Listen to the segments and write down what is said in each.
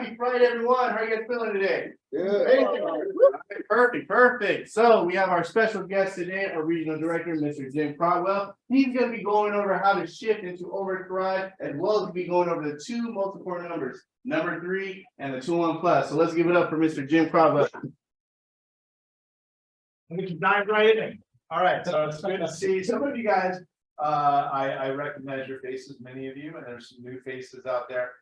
Happy Friday, everyone. How are you guys feeling today? Yeah. Perfect. So we have our special guest today, our regional director, Mr. Jim Crotwell. He's going to be going over how to shift into overdrive, as well as be going over the two most important numbers, number 3 and the 2-1 plus. So let's give it up for Mr. Jim Crotwell. We can dive right in. All right, so it's good to see some of you guys. I recognize your faces, many of you, and there's some new faces out there.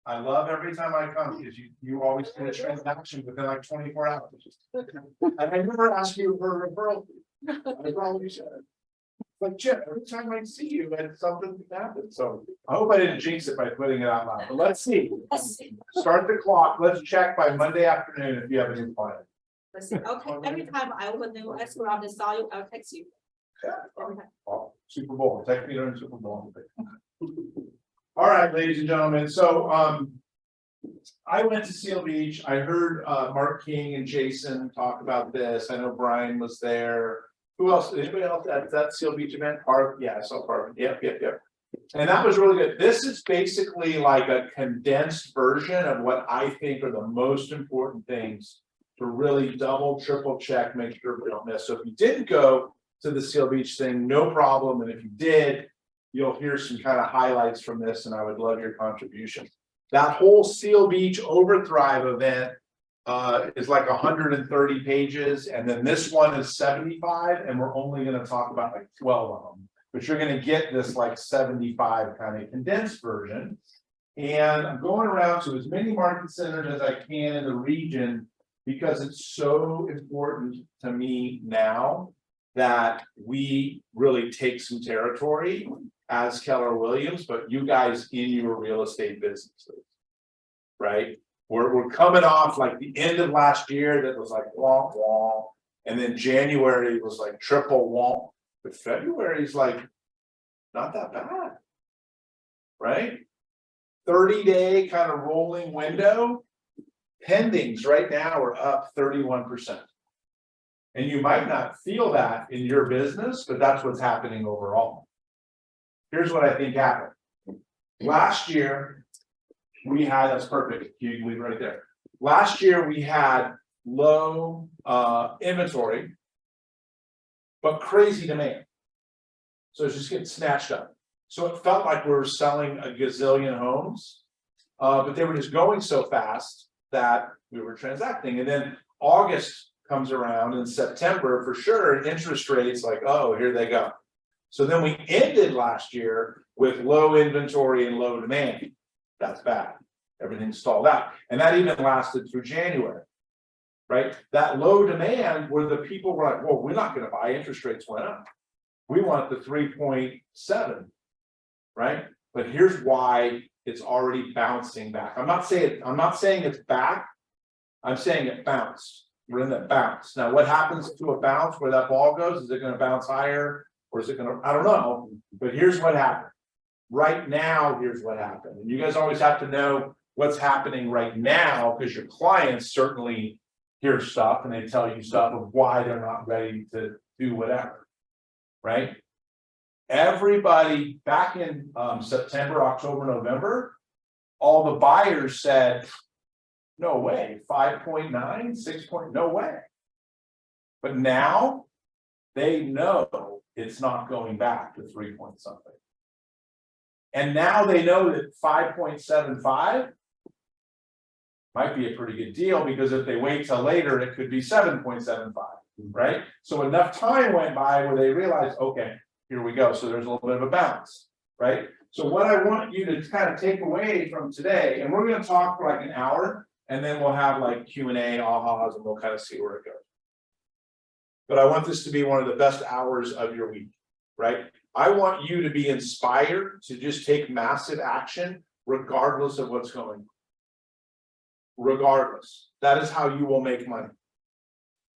I love every time I come because you always get a transaction within like 24 hours. And I never ask you for a referral. I probably should. But Chip, every time I see you, and something happens. So I hope I didn't jinx it by putting it out loud. But let's see. Start the clock. Let's check by Monday afternoon if you have a new client. Let's see. Okay, every time I open the escrow, I saw you, I'll text you. Yeah. Oh, Super Bowl. Take me during Super Bowl. All right, ladies and gentlemen. So I went to Seal Beach. I heard Mark King and Jason talk about this. I know Brian was there. Who else? Anybody else at that Seal Beach event? Yeah, I saw Park. Yep. And that was really good. This is basically like a condensed version of what I think are the most important things to really double, triple check, make sure we don't miss. So if you didn't go to the Seal Beach thing, no problem. And if you did, you'll hear some kind of highlights from this, and I would love your contribution. That whole Seal Beach Overdrive event is like 130 pages, and then this one is 75, and we're only going to talk about like 12 of them. But you're going to get this like 75 kind of condensed version. And I'm going around to as many market centers as I can in the region because it's so important to me now that we really take some territory as Keller Williams, but you guys in your real estate businesses, right? We're coming off like the end of last year that was like womp womp, and then January was like triple womp, but February is like not that bad, right? 30-day kind of rolling window, pendings right now are up 31%. And you might not feel that in your business, but that's what's happening overall. Here's what I think happened. Last year, we had, that's perfect, you can leave it right there. Last year, we had low inventory, but crazy demand. So it's just getting snatched up. So it felt like we were selling a gazillion homes, but they were just going so fast that we were transacting. And then August comes around, in September for sure, interest rates like, oh, here they go. So then we ended last year with low inventory and low demand. That's bad. Everything stalled out. And that even lasted through January, right? That low demand where the people were like, well, we're not going to buy, interest rates went up. We want the 3.7, right? But here's why it's already bouncing back. I'm not saying it's back. I'm saying it bounced. We're in that bounce. Now, what happens to a bounce where that ball goes? Is it going to bounce higher? Or is it going to, I don't know, but here's what happened. Right now, here's what happened. And you guys always have to know what's happening right now because your clients certainly hear stuff and they tell you stuff of why they're not ready to do whatever, right? Everybody back in September, October, November, all the buyers said, no way, 5.9, 6 point, no way. But now they know it's not going back to 3 point something. And now they know that 5.75 might be a pretty good deal because if they wait till later, it could be 7.75, right? So enough time went by where they realized, okay, here we go. So there's a little bit of a bounce, right? So what I want you to kind of take away from today, and we're going to talk for like an hour, and then we'll have like Q&A, ahas, and we'll kind of see where it goes. But I want this to be one of the best hours of your week, right? I want you to be inspired to just take massive action regardless of what's going on. Regardless. That is how you will make money.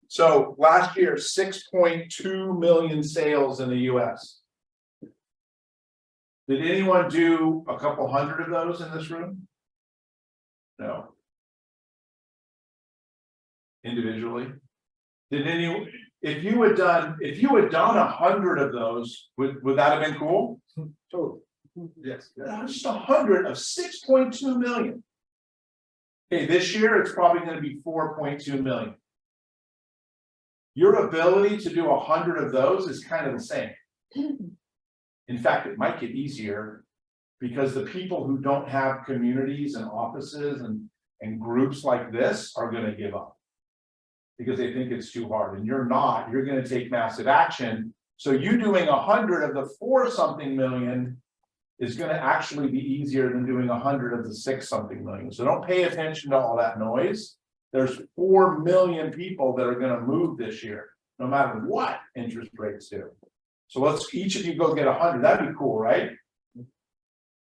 So last year, 6.2 million sales in the US. Did anyone do a couple hundred of those in this room? No. Individually? Did anyone? If you had done 100 of those, would that have been cool? Totally. Yes. Just 100 of 6.2 million. Okay, this year it's probably gonna be 4.2 million. Your ability to do 100 of those is kind of the same. In fact, it might get easier because the people who don't have communities and offices and groups like this are gonna give up. Because they think it's too hard, and you're not, you're gonna take massive action. So you doing 100 of the 4-something million is gonna actually be easier than doing 100 of the 6-something million. So don't pay attention to all that noise. There's 4 million people that are gonna move this year, no matter what interest rates do. So let's each of you go get 100, that'd be cool, right?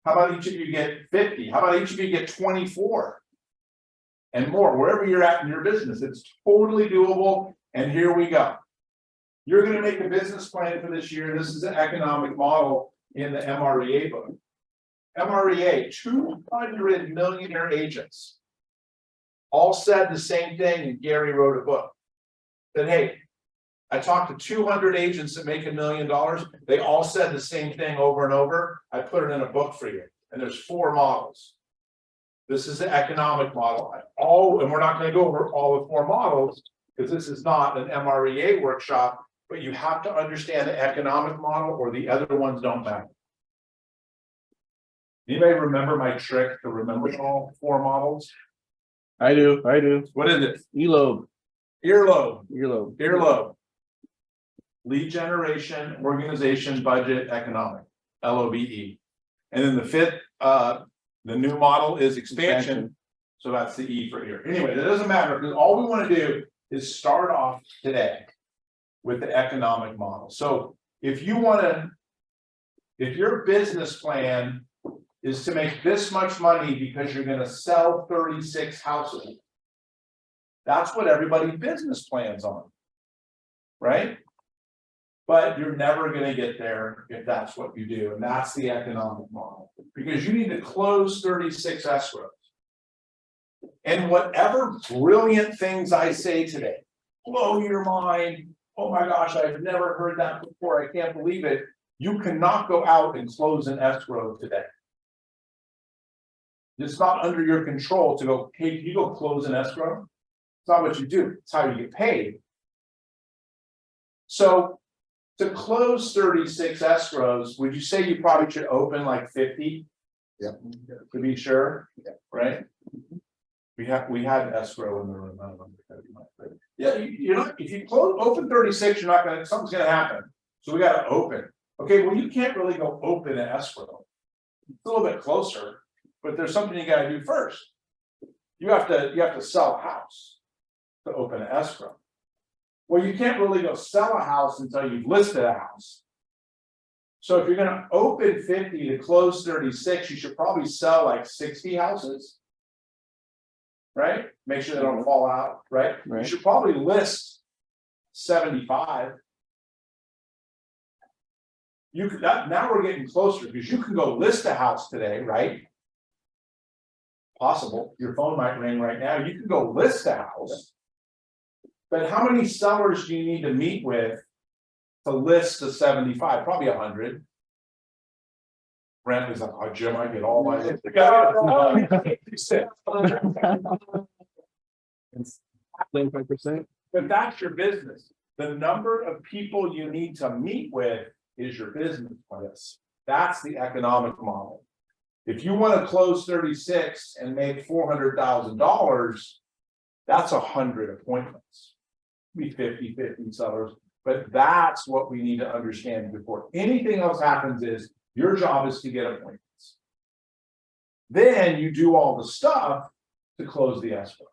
How about each of you get 50? How about each of you get 24? And more, wherever you're at in your business, it's totally doable, and here we go. You're gonna make a business plan for this year. This is an economic model in the MREA book. MREA, 200 millionaire agents. All said the same thing, and Gary wrote a book. That, hey, I talked to 200 agents that make $1 million. They all said the same thing over and over. I put it in a book for you, and there's 4 models. This is the economic model. And we're not going to go over all the 4 models because this is not an MREA workshop, but you have to understand the economic model or the other ones don't matter. Anybody remember my trick to remember all 4 models? I do. What is it? Elobe. Earlobe. Lead generation, organization, budget, economic, LOBE. And then the 5th, the new model is expansion. So that's the E for ear. Anyway, that doesn't matter because all we want to do is start off today with the economic model. So if you want to, if your business plan is to make this much money because you're going to sell 36 houses, that's what everybody's business plans on, right? But you're never going to get there if that's what you do. And that's the economic model, because you need to close 36 escrows. And whatever brilliant things I say today, blow your mind. Oh my gosh, I've never heard that before. I can't believe it. You cannot go out and close an escrow today. It's not under your control to go, hey, can you go close an escrow? It's not what you do. It's how you get paid. So to close 36 escrows, would you say you probably should open like 50? Yep. To be sure, Yep. Right? We had escrow in the room. I don't know if yeah, you're not, if you open 36, you're not gonna, something's gonna happen. So we gotta open. Okay, well, you can't really go open an escrow. It's a little bit closer, but there's something you gotta do first. You have to sell a house to open an escrow. Well, you can't really go sell a house until you've listed a house. So if you're gonna open 50 to close 36, you should probably sell like 60 houses. Right? Make sure they don't fall out, right? You should probably list 75. You could now we're getting closer because you can go list a house today, right? Possible. Your phone might ring right now. You can go list a house. But how many sellers do you need to meet with to list the 75? Probably 100. Brent is like, oh, Jim, I get all my. 25%. But that's your business. The number of people you need to meet with is your business plan. That's the economic model. If you want to close 36 and make $400,000, that's 100 appointments. Be 50 sellers. But that's what we need to understand before anything else happens. Is your job is to get appointments. Then you do all the stuff to close the escrow.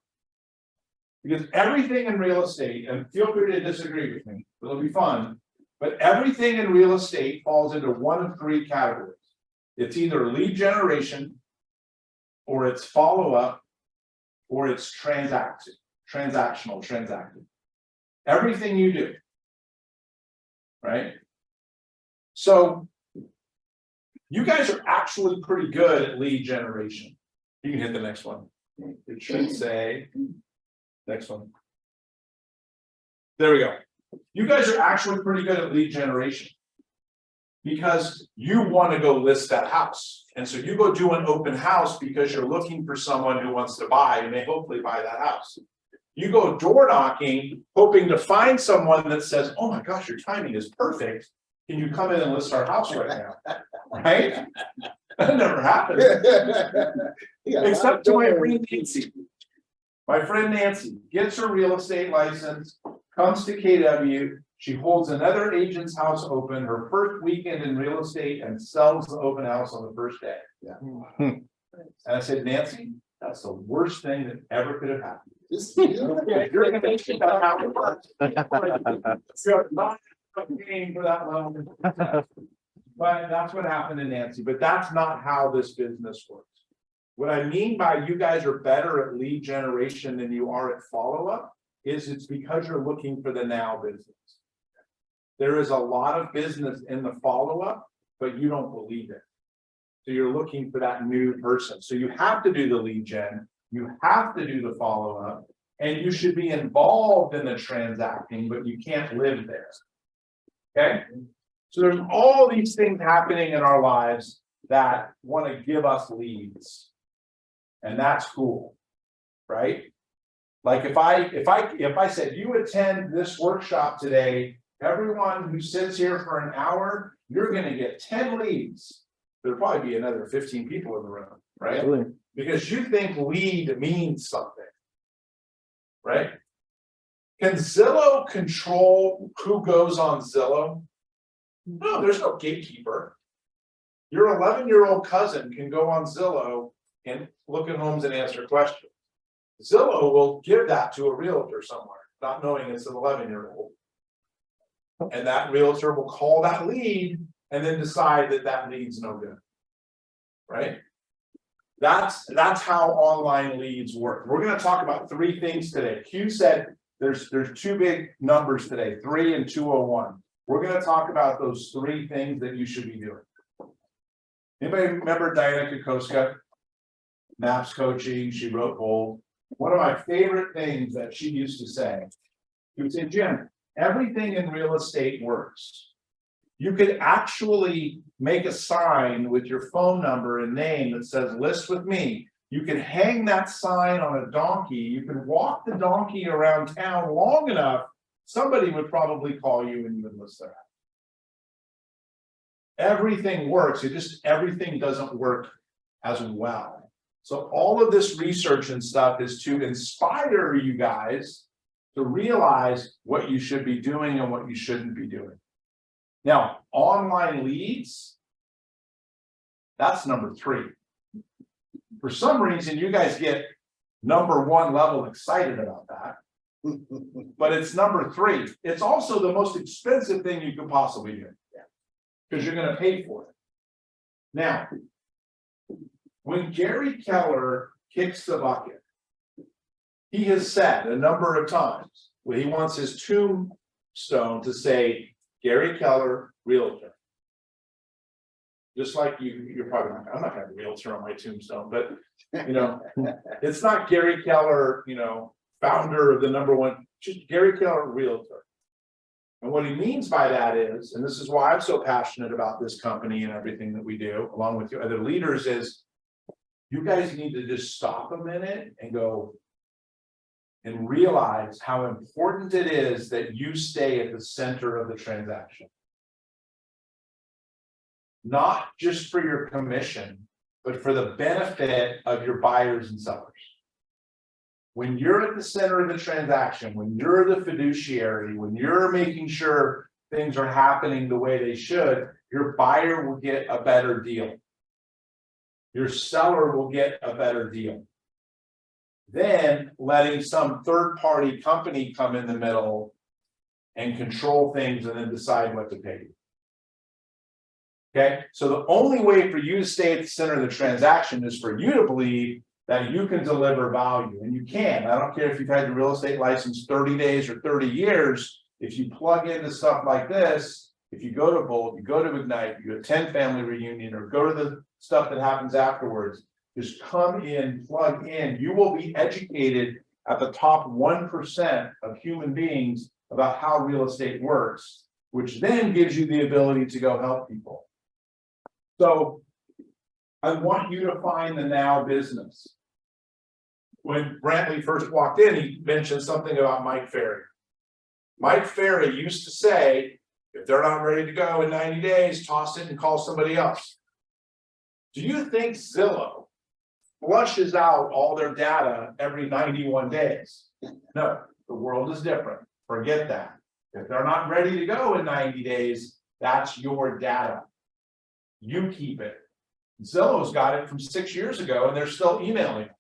Because everything in real estate, and feel free to disagree with me, it'll be fun, but everything in real estate falls into one of 3 categories. It's either lead generation, or it's follow-up, or it's transactional. Everything you do. Right? So you guys are actually pretty good at lead generation. You can hit the next one. It should say next one. There we go. You guys are actually pretty good at lead generation. because you want to go list that house. And so you go do an open house because you're looking for someone who wants to buy and they hopefully buy that house. You go door knocking, hoping to find someone that says, oh my gosh, your timing is perfect. Can you come in and list our house right now? Right? That never happened. Except to my friend Nancy. My friend Nancy gets her real estate license, comes to KW. She holds another agent's house open her first weekend in real estate and sells the open house on the first day. Yeah. And I said, Nancy, that's the worst thing that ever could have happened. You're gonna make it that how it works. You're not paying for that level of success. But that's what happened to Nancy, but that's not how this business works. What I mean by you guys are better at lead generation than you are at follow-up is it's because you're looking for the now business. There is a lot of business in the follow-up, but you don't believe it. So you're looking for that new person. So you have to do the lead gen, you have to do the follow-up, and you should be involved in the transacting, but you can't live there. Okay? So there's all these things happening in our lives that want to give us leads. And that's cool, right? Like if I said you attend this workshop today, everyone who sits here for an hour, you're going to get 10 leads. There'll probably be another 15 people in the room, right? Absolutely. Because you think lead means something, right? Can Zillow control who goes on Zillow? No, there's no gatekeeper. Your 11-year-old cousin can go on Zillow and look at homes and answer questions. Zillow will give that to a realtor somewhere, not knowing it's an 11-year-old. And that realtor will call that lead and then decide that that lead's no good. Right? That's how online leads work. We're going to talk about 3 things today. Q said there's 2 big numbers today, 3 and 201. We're going to talk about those 3 things that you should be doing. Anybody remember Diana Kokoska? MAPS coaching, she wrote Bold. One of my favorite things that she used to say, she would say, Jim, everything in real estate works. You could actually make a sign with your phone number and name that says list with me. You can hang that sign on a donkey. You can walk the donkey around town long enough. Somebody would probably call you and you would list their house. Everything works. Everything doesn't work as well. So all of this research and stuff is to inspire you guys to realize what you should be doing and what you shouldn't be doing. Now, online leads, that's number 3. For some reason, you guys get number 1 level excited about that. But it's number 3. It's also the most expensive thing you could possibly do. Because you're going to pay for it. Now, when Gary Keller kicks the bucket, he has said a number of times when he wants his tombstone to say, Gary Keller, realtor. Just like you're probably not, I'm not going to have a realtor on my tombstone, but it's not Gary Keller, founder of the number 1, just Gary Keller, realtor. And what he means by that is, and this is why I'm so passionate about this company and everything that we do, along with you other leaders, is you guys need to just stop a minute and go and realize how important it is that you stay at the center of the transaction. Not just for your commission, but for the benefit of your buyers and sellers. When you're at the center of the transaction, when you're the fiduciary, when you're making sure things are happening the way they should, your buyer will get a better deal. Your seller will get a better deal. Then letting some third-party company come in the middle and control things and then decide what to pay you. Okay, so the only way for you to stay at the center of the transaction is for you to believe that you can deliver value, and you can. I don't care if you've had your real estate license 30 days or 30 years. If you plug into stuff like this, if you go to Bold, you go to Ignite, you attend family reunion, or go to the stuff that happens afterwards, just come in, plug in. You will be educated at the top 1% of human beings about how real estate works. which then gives you the ability to go help people. So I want you to find the now business. When Brantley first walked in, he mentioned something about Mike Ferry. Mike Ferry used to say, if they're not ready to go in 90 days, toss it and call somebody else. Do you think Zillow flushes out all their data every 91 days? No, the world is different. Forget that. If they're not ready to go in 90 days, that's your data. You keep it. Zillow's got it from 6 years ago and they're still emailing it.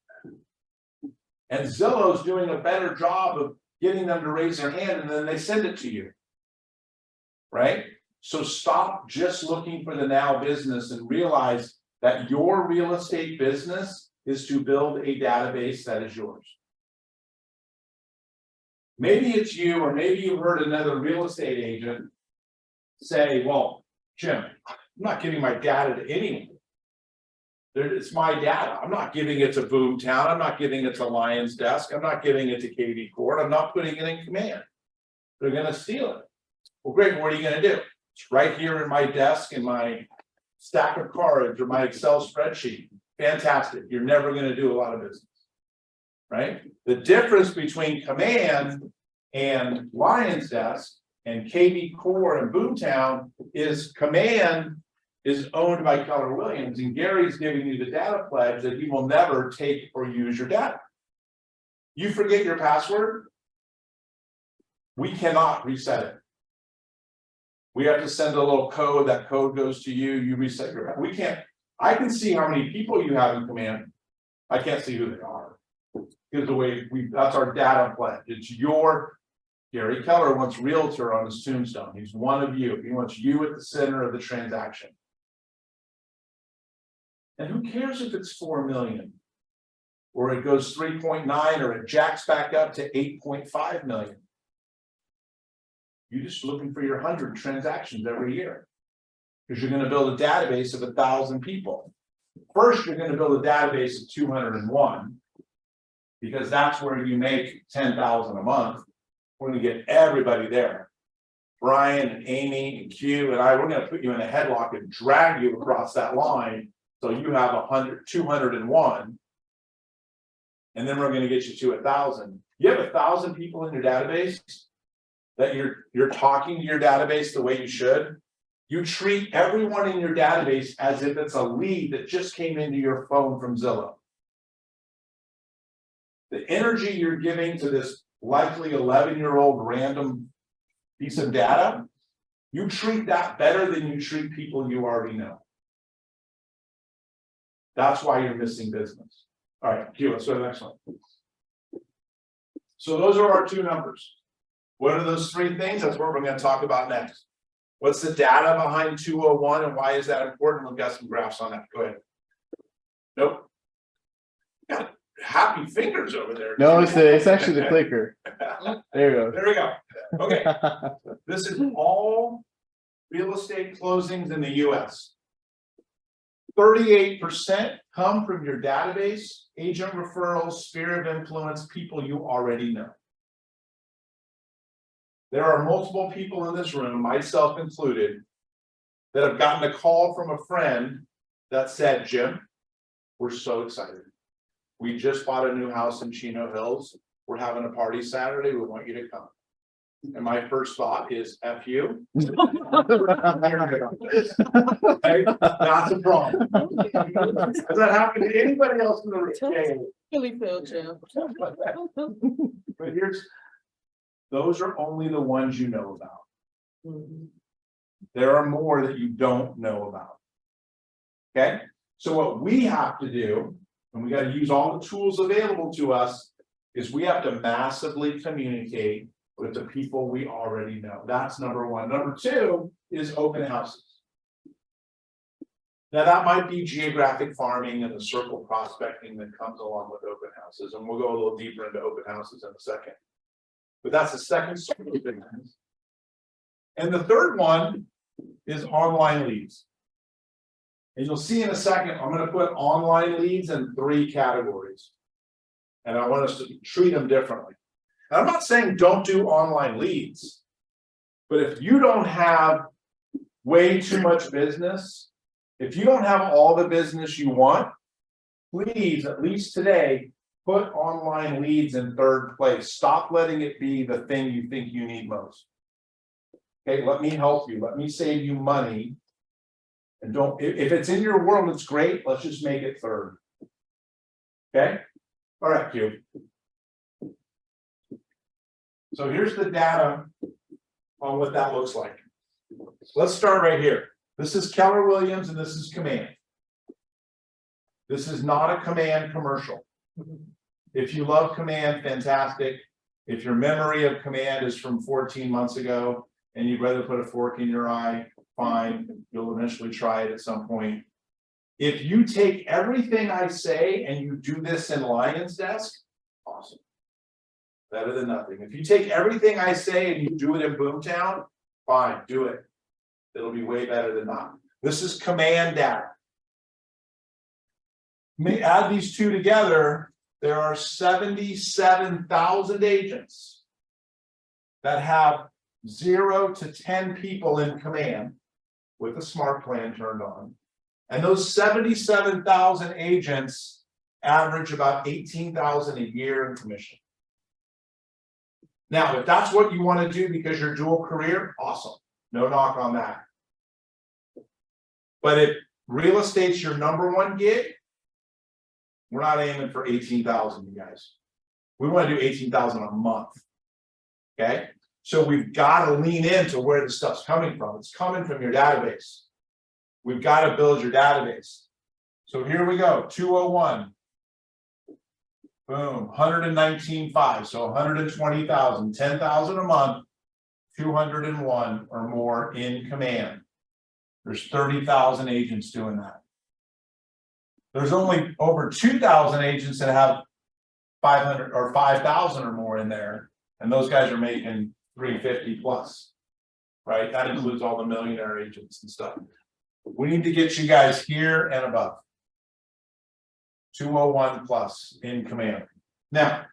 And Zillow's doing a better job of getting them to raise their hand and then they send it to you. Right? So stop just looking for the now business and realize that your real estate business is to build a database that is yours. Maybe it's you, or maybe you heard another real estate agent say, well, Jim, I'm not giving my data to anyone. It's my data. I'm not giving it to Boomtown. I'm not giving it to Lion's Desk. I'm not giving it to KV Court. I'm not putting it in command. They're going to steal it. Well, great. What are you going to do? It's right here in my desk, in my stack of cards or my Excel spreadsheet. Fantastic. You're never going to do a lot of business. Right? The difference between command and Lion's Desk and KV Core and Boomtown is command is owned by Keller Williams, and Gary's giving you the data pledge that he will never take or use your data. You forget your password, we cannot reset it. We have to send a little code, that code goes to you, you reset your, we can't, I can see how many people you have in command. I can't see who they are. Because the way that's our data pledge. It's your, Gary Keller wants realtor on his tombstone. He's one of you. He wants you at the center of the transaction. And who cares if it's 4 million or it goes 3.9 or it jacks back up to 8.5 million. You're just looking for your 100 transactions every year because you're going to build a database of 1,000 people. First, you're going to build a database of 201 because that's where you make 10,000 a month. We're going to get everybody there. Brian and Amy and Q and I, we're going to put you in a headlock and drag you across that line. So you have 201, and then we're going to get you to 1,000. You have 1,000 people in your database that you're talking to your database the way you should. You treat everyone in your database as if it's a lead that just came into your phone from Zillow. The energy you're giving to this likely 11-year-old random piece of data, you treat that better than you treat people you already know. That's why you're missing business. All right, Q, let's go to the next one. So those are our two numbers. What are those three things? That's what we're going to talk about next. What's the data behind 201 and why is that important? We've got some graphs on that. Go ahead. Nope. Got happy fingers over there. No, it's actually the clicker. There you go. There we go. Okay. This is all real estate closings in the US. 38% come from your database, agent referrals, sphere of influence, people you already know. There are multiple people in this room, myself included, that have gotten a call from a friend that said, Jim, we're so excited. We just bought a new house in Chino Hills. We're having a party Saturday. We want you to come. And my first thought is, F you. Right? That's a problem. Has that happened to anybody else in the room? Really feel, Jim. But those are only the ones you know about. There are more that you don't know about. Okay? So what we have to do, and we got to use all the tools available to us, is we have to massively communicate with the people we already know. That's number one. Number two is open houses. Now that might be geographic farming and the circle prospecting that comes along with open houses. And we'll go a little deeper into open houses in a second. But that's the second sort of business. And the third one is online leads. And you'll see in a second, I'm going to put online leads in 3 categories. And I want us to treat them differently. I'm not saying don't do online leads. But if you don't have way too much business, if you don't have all the business you want, please, at least today, put online leads in third place. Stop letting it be the thing you think you need most. Okay, let me help you. Let me save you money. And don't, if it's in your world, it's great. Let's just make it third. Okay? All right, Q. So here's the data on what that looks like. Let's start right here. This is Keller Williams and this is Command. This is not a Command commercial. If you love Command, fantastic. If your memory of Command is from 14 months ago and you'd rather put a fork in your eye, fine. You'll eventually try it at some point. If you take everything I say and you do this in Lion's Desk, awesome. Better than nothing. If you take everything I say and you do it in Boomtown, fine, do it. It'll be way better than not. This is Command data. May add these two together, there are 77,000 agents that have 0 to 10 people in Command with a smart plan turned on. And those 77,000 agents average about $18,000 a year in commission. Now, if that's what you want to do because you're dual career, awesome. No knock on that. But if real estate's your #1 gig, we're not aiming for 18,000, you guys. We want to do 18,000 a month. Okay? So we've got to lean into where the stuff's coming from. It's coming from your database. We've got to build your database. So here we go, 201. Boom, 119.5, so 120,000, 10,000 a month, 201 or more in Command. There's 30,000 agents doing that. There's only over 2,000 agents that have 500 or 5,000 or more in there, and those guys are making 350 plus, right? That includes all the millionaire agents and stuff. We need to get you guys here and above. 201 plus in Command. Now,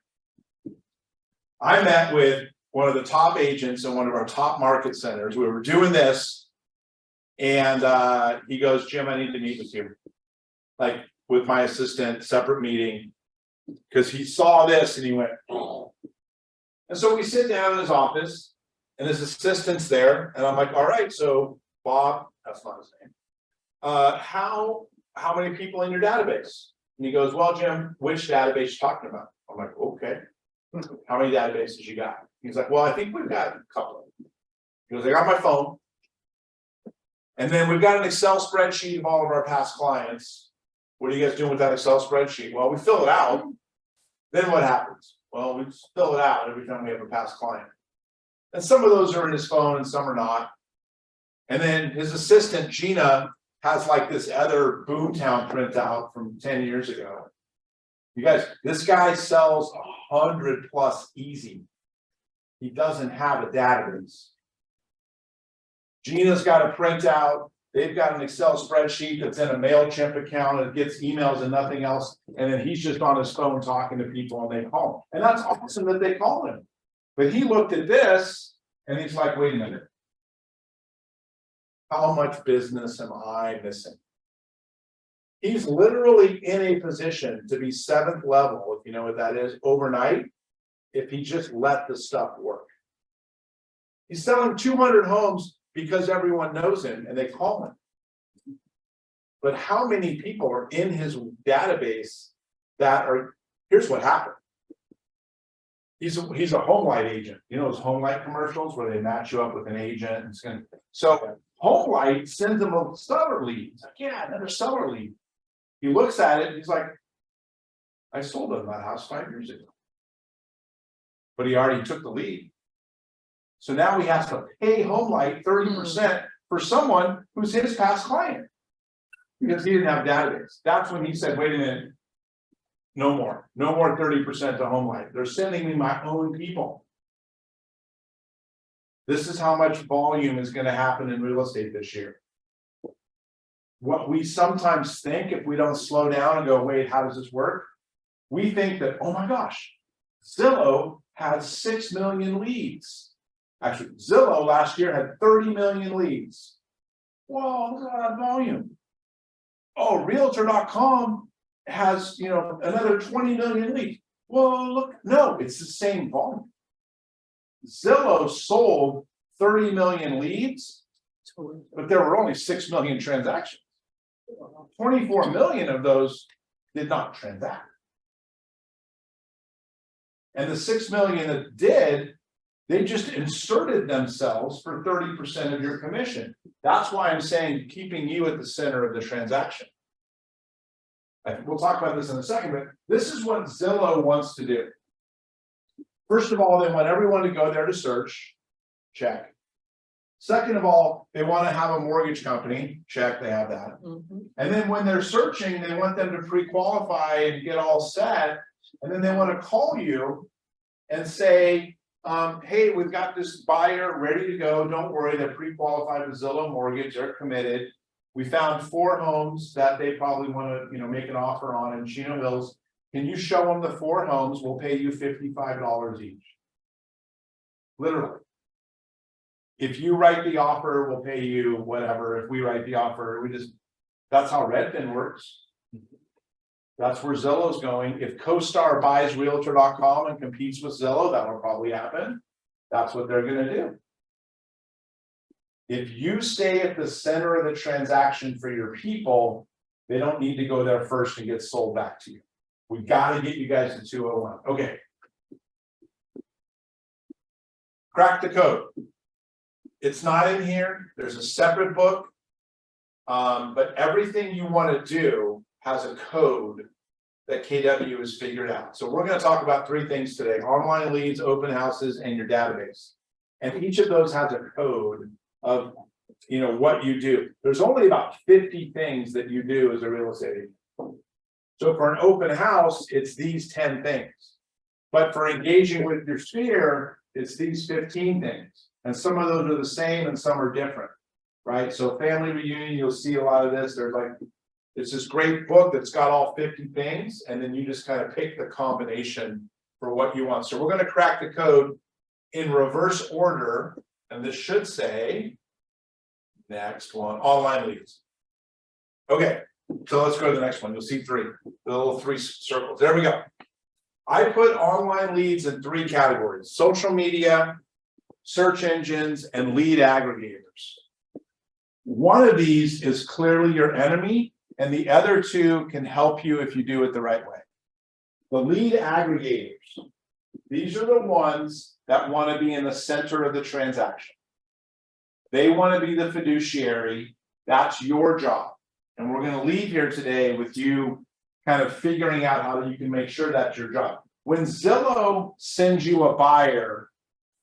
I met with one of the top agents in one of our top market centers. We were doing this, and he goes, Jim, I need to meet with you. Like with my assistant, separate meeting, because he saw this and he went, oh. And so we sit down in his office, and his assistant's there, and I'm like, all right, so Bob, that's not his name. How many people in your database? And he goes, well, Jim, which database you talking about? I'm like, okay. How many databases you got? He's like, well, I think we've got a couple. He goes, I got my phone. And then we've got an Excel spreadsheet of all of our past clients. What are you guys doing with that Excel spreadsheet? Well, we fill it out. Then what happens? Well, we just fill it out every time we have a past client. And some of those are in his phone and some are not. And then his assistant, Gina, has like this other Boomtown printout from 10 years ago. You guys, this guy sells 100 plus easy. He doesn't have a database. Gina's got a printout. They've got an Excel spreadsheet that's in a MailChimp account and gets emails and nothing else. And then he's just on his phone talking to people and they call him. And that's awesome that they call him. But he looked at this and he's like, wait a minute. How much business am I missing? He's literally in a position to be 7th level, if you know what that is, overnight, if he just let the stuff work. He's selling 200 homes because everyone knows him and they call him. But how many people are in his database that are, here's what happened. He's a home light agent. You know those home light commercials where they match you up with an agent and it's gonna, so Home Light sends him a seller lead. He's like, yeah, another seller lead. He looks at it and he's like, I sold him that house 5 years ago. But he already took the lead. So now he has to pay Home Light 30% for someone who's his past client. Because he didn't have a database. That's when he said, wait a minute, no more 30% to Home Light. They're sending me my own people. This is how much volume is going to happen in real estate this year. What we sometimes think, if we don't slow down and go, wait, how does this work? We think that, oh my gosh, Zillow has 6 million leads. Actually, Zillow last year had 30 million leads. Well, look at that volume. Oh, Realtor.com has, another 20 million leads. Well, look, no, it's the same volume. Zillow sold 30 million leads, but there were only 6 million transactions. 24 million of those did not transact. And the 6 million that did, they just inserted themselves for 30% of your commission. That's why I'm saying keeping you at the center of the transaction. We'll talk about this in a second, but this is what Zillow wants to do. First of all, they want everyone to go there to search, check. Second of all, they want to have a mortgage company, check, they have that. And then when they're searching, they want them to pre-qualify and get all set. And then they want to call you and say, hey, we've got this buyer ready to go. Don't worry, they're pre-qualified with Zillow Mortgage, they're committed. We found 4 homes that they probably want to, make an offer on in Chino Hills. Can you show them the 4 homes? We'll pay you $55 each. Literally. If you write the offer, we'll pay you whatever. If we write the offer, that's how Redfin works. That's where Zillow's going. If CoStar buys Realtor.com and competes with Zillow, that will probably happen. That's what they're going to do. If you stay at the center of the transaction for your people, they don't need to go there first and get sold back to you. We got to get you guys to 201. Okay. Crack the code. It's not in here. There's a separate book. But everything you want to do has a code that KW has figured out. So we're going to talk about 3 things today: online leads, open houses, and your database. And each of those has a code of what you do. There's only about 50 things that you do as a real estate agent. So for an open house, it's these 10 things. But for engaging with your sphere, it's these 15 things. And some of those are the same and some are different, right? So family reunion, you'll see a lot of this. It's this great book that's got all 50 things, and then you just kind of pick the combination for what you want. So we're going to crack the code in reverse order, and this should say, next one, online leads. Okay, so let's go to the next one. You'll see 3, the little 3 circles. There we go. I put online leads in 3 categories: social media, search engines, and lead aggregators. One of these is clearly your enemy, and the other 2 can help you if you do it the right way. The lead aggregators, these are the ones that want to be in the center of the transaction. They want to be the fiduciary. That's your job. And we're going to leave here today with you kind of figuring out how you can make sure that's your job. When Zillow sends you a buyer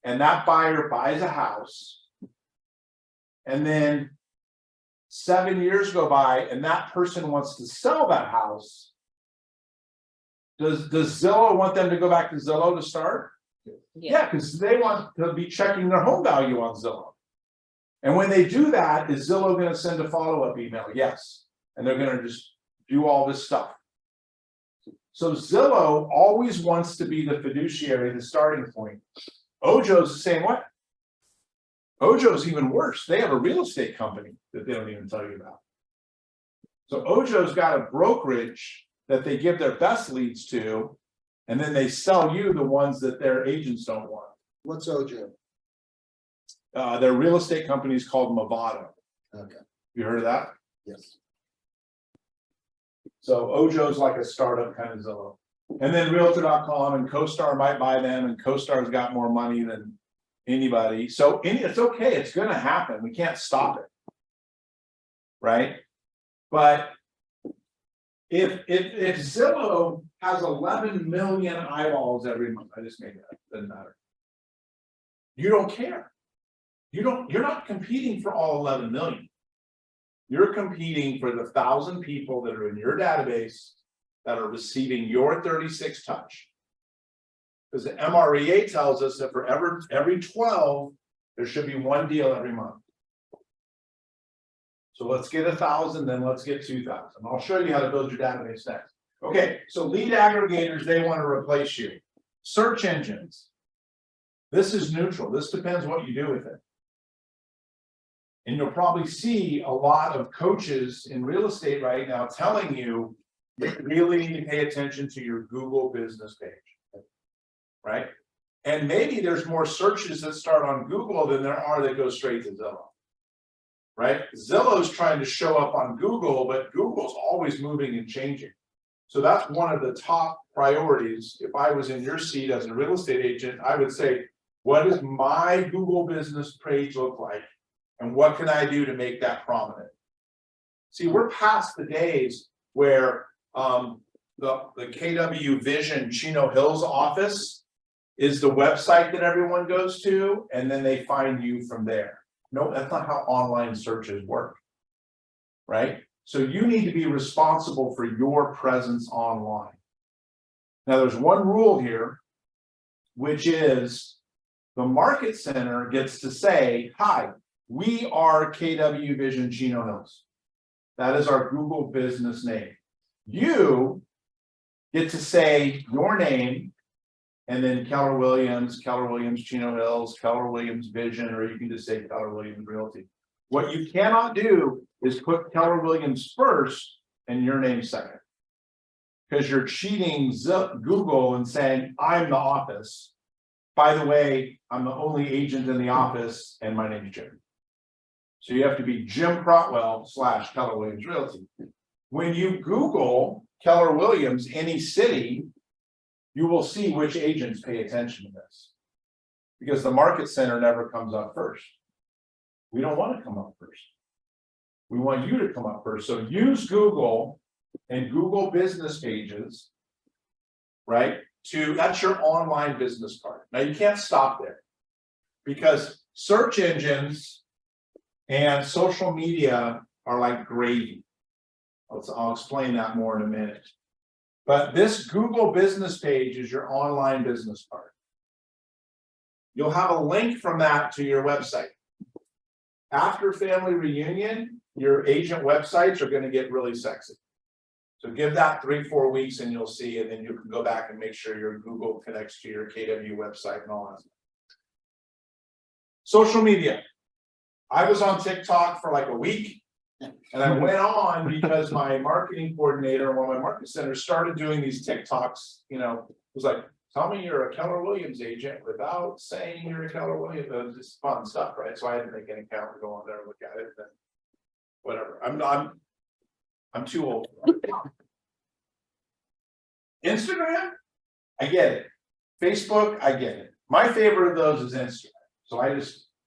and that buyer buys a house, and then 7 years go by and that person wants to sell that house, does Zillow want them to go back to Zillow to start? Yeah, because they want to be checking their home value on Zillow. And when they do that, is Zillow going to send a follow-up email? Yes. And they're going to just do all this stuff. So Zillow always wants to be the fiduciary, the starting point. Ojo's the same way. Ojo's even worse. They have a real estate company that they don't even tell you about. So Ojo's got a brokerage that they give their best leads to, and then they sell you the ones that their agents don't want. What's Ojo? Their real estate company is called Movado. Okay. You heard of that? Yes. So Ojo's like a startup kind of Zillow. And then Realtor.com and CoStar might buy them, and CoStar's got more money than anybody. So it's okay. It's going to happen. We can't stop it. Right? But if Zillow has 11 million eyeballs every month, I just made that, doesn't matter. You don't care. You're not competing for all 11 million. You're competing for the 1,000 people that are in your database that are receiving your 36 touch. Because the MREA tells us that for every 12, there should be 1 deal every month. So let's get 1,000, then let's get 2,000. I'll show you how to build your database next. Okay, so lead aggregators, they want to replace you. Search engines. This is neutral. This depends what you do with it. And you'll probably see a lot of coaches in real estate right now telling you really need to pay attention to your Google business page, right? And maybe there's more searches that start on Google than there are that go straight to Zillow, right? Zillow's trying to show up on Google, but Google's always moving and changing. So that's one of the top priorities. If I was in your seat as a real estate agent, I would say, what does my Google business page look like? And what can I do to make that prominent? See, we're past the days where the KW Vision Chino Hills office is the website that everyone goes to, and then they find you from there. No, that's not how online searches work, right? So you need to be responsible for your presence online. Now, there's one rule here, which is the market center gets to say, hi, we are KW Vision Chino Hills. That is our Google business name. You get to say your name and then Keller Williams Chino Hills, Keller Williams Vision, or you can just say Keller Williams Realty. What you cannot do is put Keller Williams first and your name second, because you're cheating Google and saying, I'm the office. By the way, I'm the only agent in the office and my name's Jim. So you have to be Jim Crotwell / Keller Williams Realty. When you Google Keller Williams, any city, you will see which agents pay attention to this, because the market center never comes up first. We don't want to come up first. We want you to come up first. So use Google and Google business pages, right? That's your online business card. Now you can't stop there, because search engines and social media are like gravy. I'll explain that more in a minute. But this Google business page is your online business card. You'll have a link from that to your website. After family reunion, your agent websites are going to get really sexy. So give that 3-4 weeks and you'll see, and then you can go back and make sure your Google connects to your KW website and all that stuff. Social media. I was on TikTok for like a week, and I went on because my marketing coordinator, one of my market centers, started doing these TikToks. You know, it was like, tell me you're a Keller Williams agent without saying you're a Keller Williams. It was just fun stuff, right? So I had to make an account and go on there and look at it. And whatever. I'm too old. Instagram, I get it. Facebook, I get it. My favorite of those is Instagram. So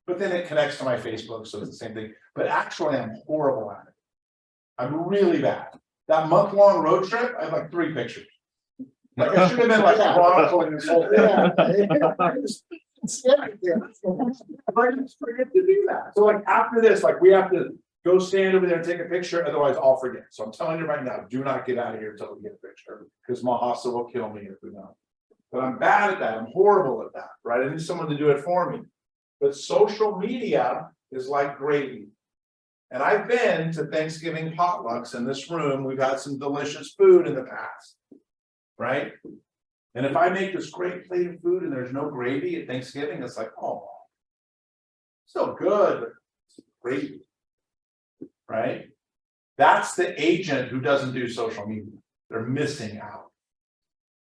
but then it connects to my Facebook, so it's the same thing. But actually, I'm horrible at it. I'm really bad. That month-long road trip, I have like 3 pictures. Like I should have been like chronicling this whole thing. I just forget to do that. So like after this, like we have to go stand over there and take a picture, otherwise I'll forget. So I'm telling you right now, do not get out of here until we get a picture, because Mahasa will kill me if we don't. But I'm bad at that. I'm horrible at that, right? I need someone to do it for me. But social media is like gravy. And I've been to Thanksgiving potlucks in this room. We've had some delicious food in the past, right? And if I make this great plate of food and there's no gravy at Thanksgiving, it's like, oh, so good, but it's gravy, right? That's the agent who doesn't do social media. They're missing out.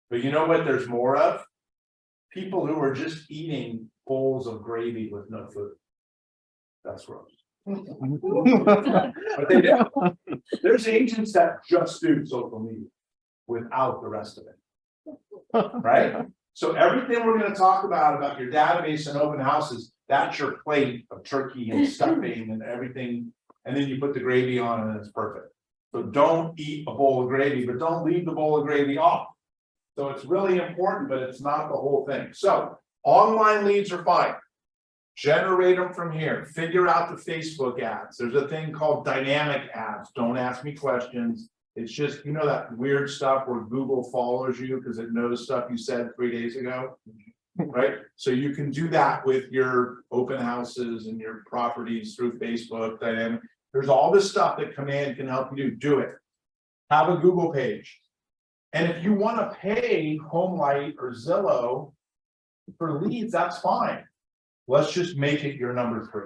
But you know what there's more of? People who are just eating bowls of gravy with no food. That's gross. But they do. There's agents that just do social media without the rest of it. Right? So everything we're going to talk about your database and open houses, that's your plate of turkey and stuffing and everything. And then you put the gravy on and it's perfect. So don't eat a bowl of gravy, but don't leave the bowl of gravy off. So it's really important, but it's not the whole thing. So online leads are fine. Generate them from here. Figure out the Facebook ads. There's a thing called dynamic ads. Don't ask me questions. It's just, you know, that weird stuff where Google follows you because it knows stuff you said 3 days ago, right? So you can do that with your open houses and your properties through Facebook. Dynamic. There's all this stuff that Command can help you do it. Have a Google page. And if you want to pay HomeLight or Zillow, for leads, that's fine. Let's just make it your number 3.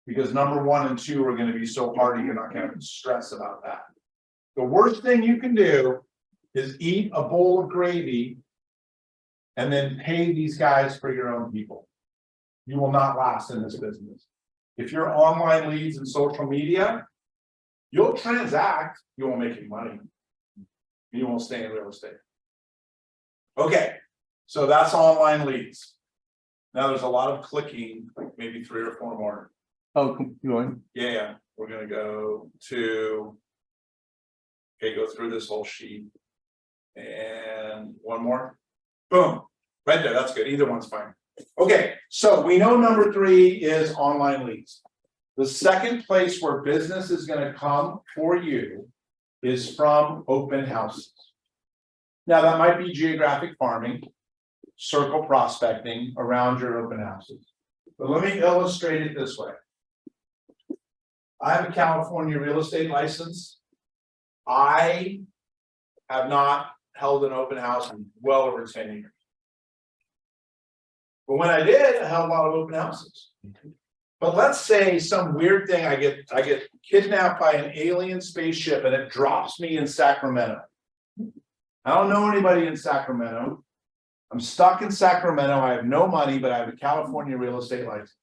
Because number 1 and 2 are gonna be so hard, you're not gonna stress about that. The worst thing you can do is eat a bowl of gravy and then pay these guys for your own people. You will not last in this business. If you're online leads and social media, you'll transact, you won't make any money. You won't stay in real estate. Okay, so that's online leads. Now there's a lot of clicking, like maybe 3 or 4 more. Oh, keep going. Yeah, we're gonna go to. Okay, go through this whole sheet. And 1 more. Boom, right there, that's good, either one's fine. Okay, so we know number 3 is online leads. The second place where business is gonna come for you is from open houses. Now, that might be geographic farming, circle prospecting around your open houses. But let me illustrate it this way. I have a California real estate license. I have not held an open house in well over 10 years. But when I did, I held a lot of open houses. But let's say some weird thing, I get kidnapped by an alien spaceship and it drops me in Sacramento. I don't know anybody in Sacramento. I'm stuck in Sacramento. I have no money, but I have a California real estate license.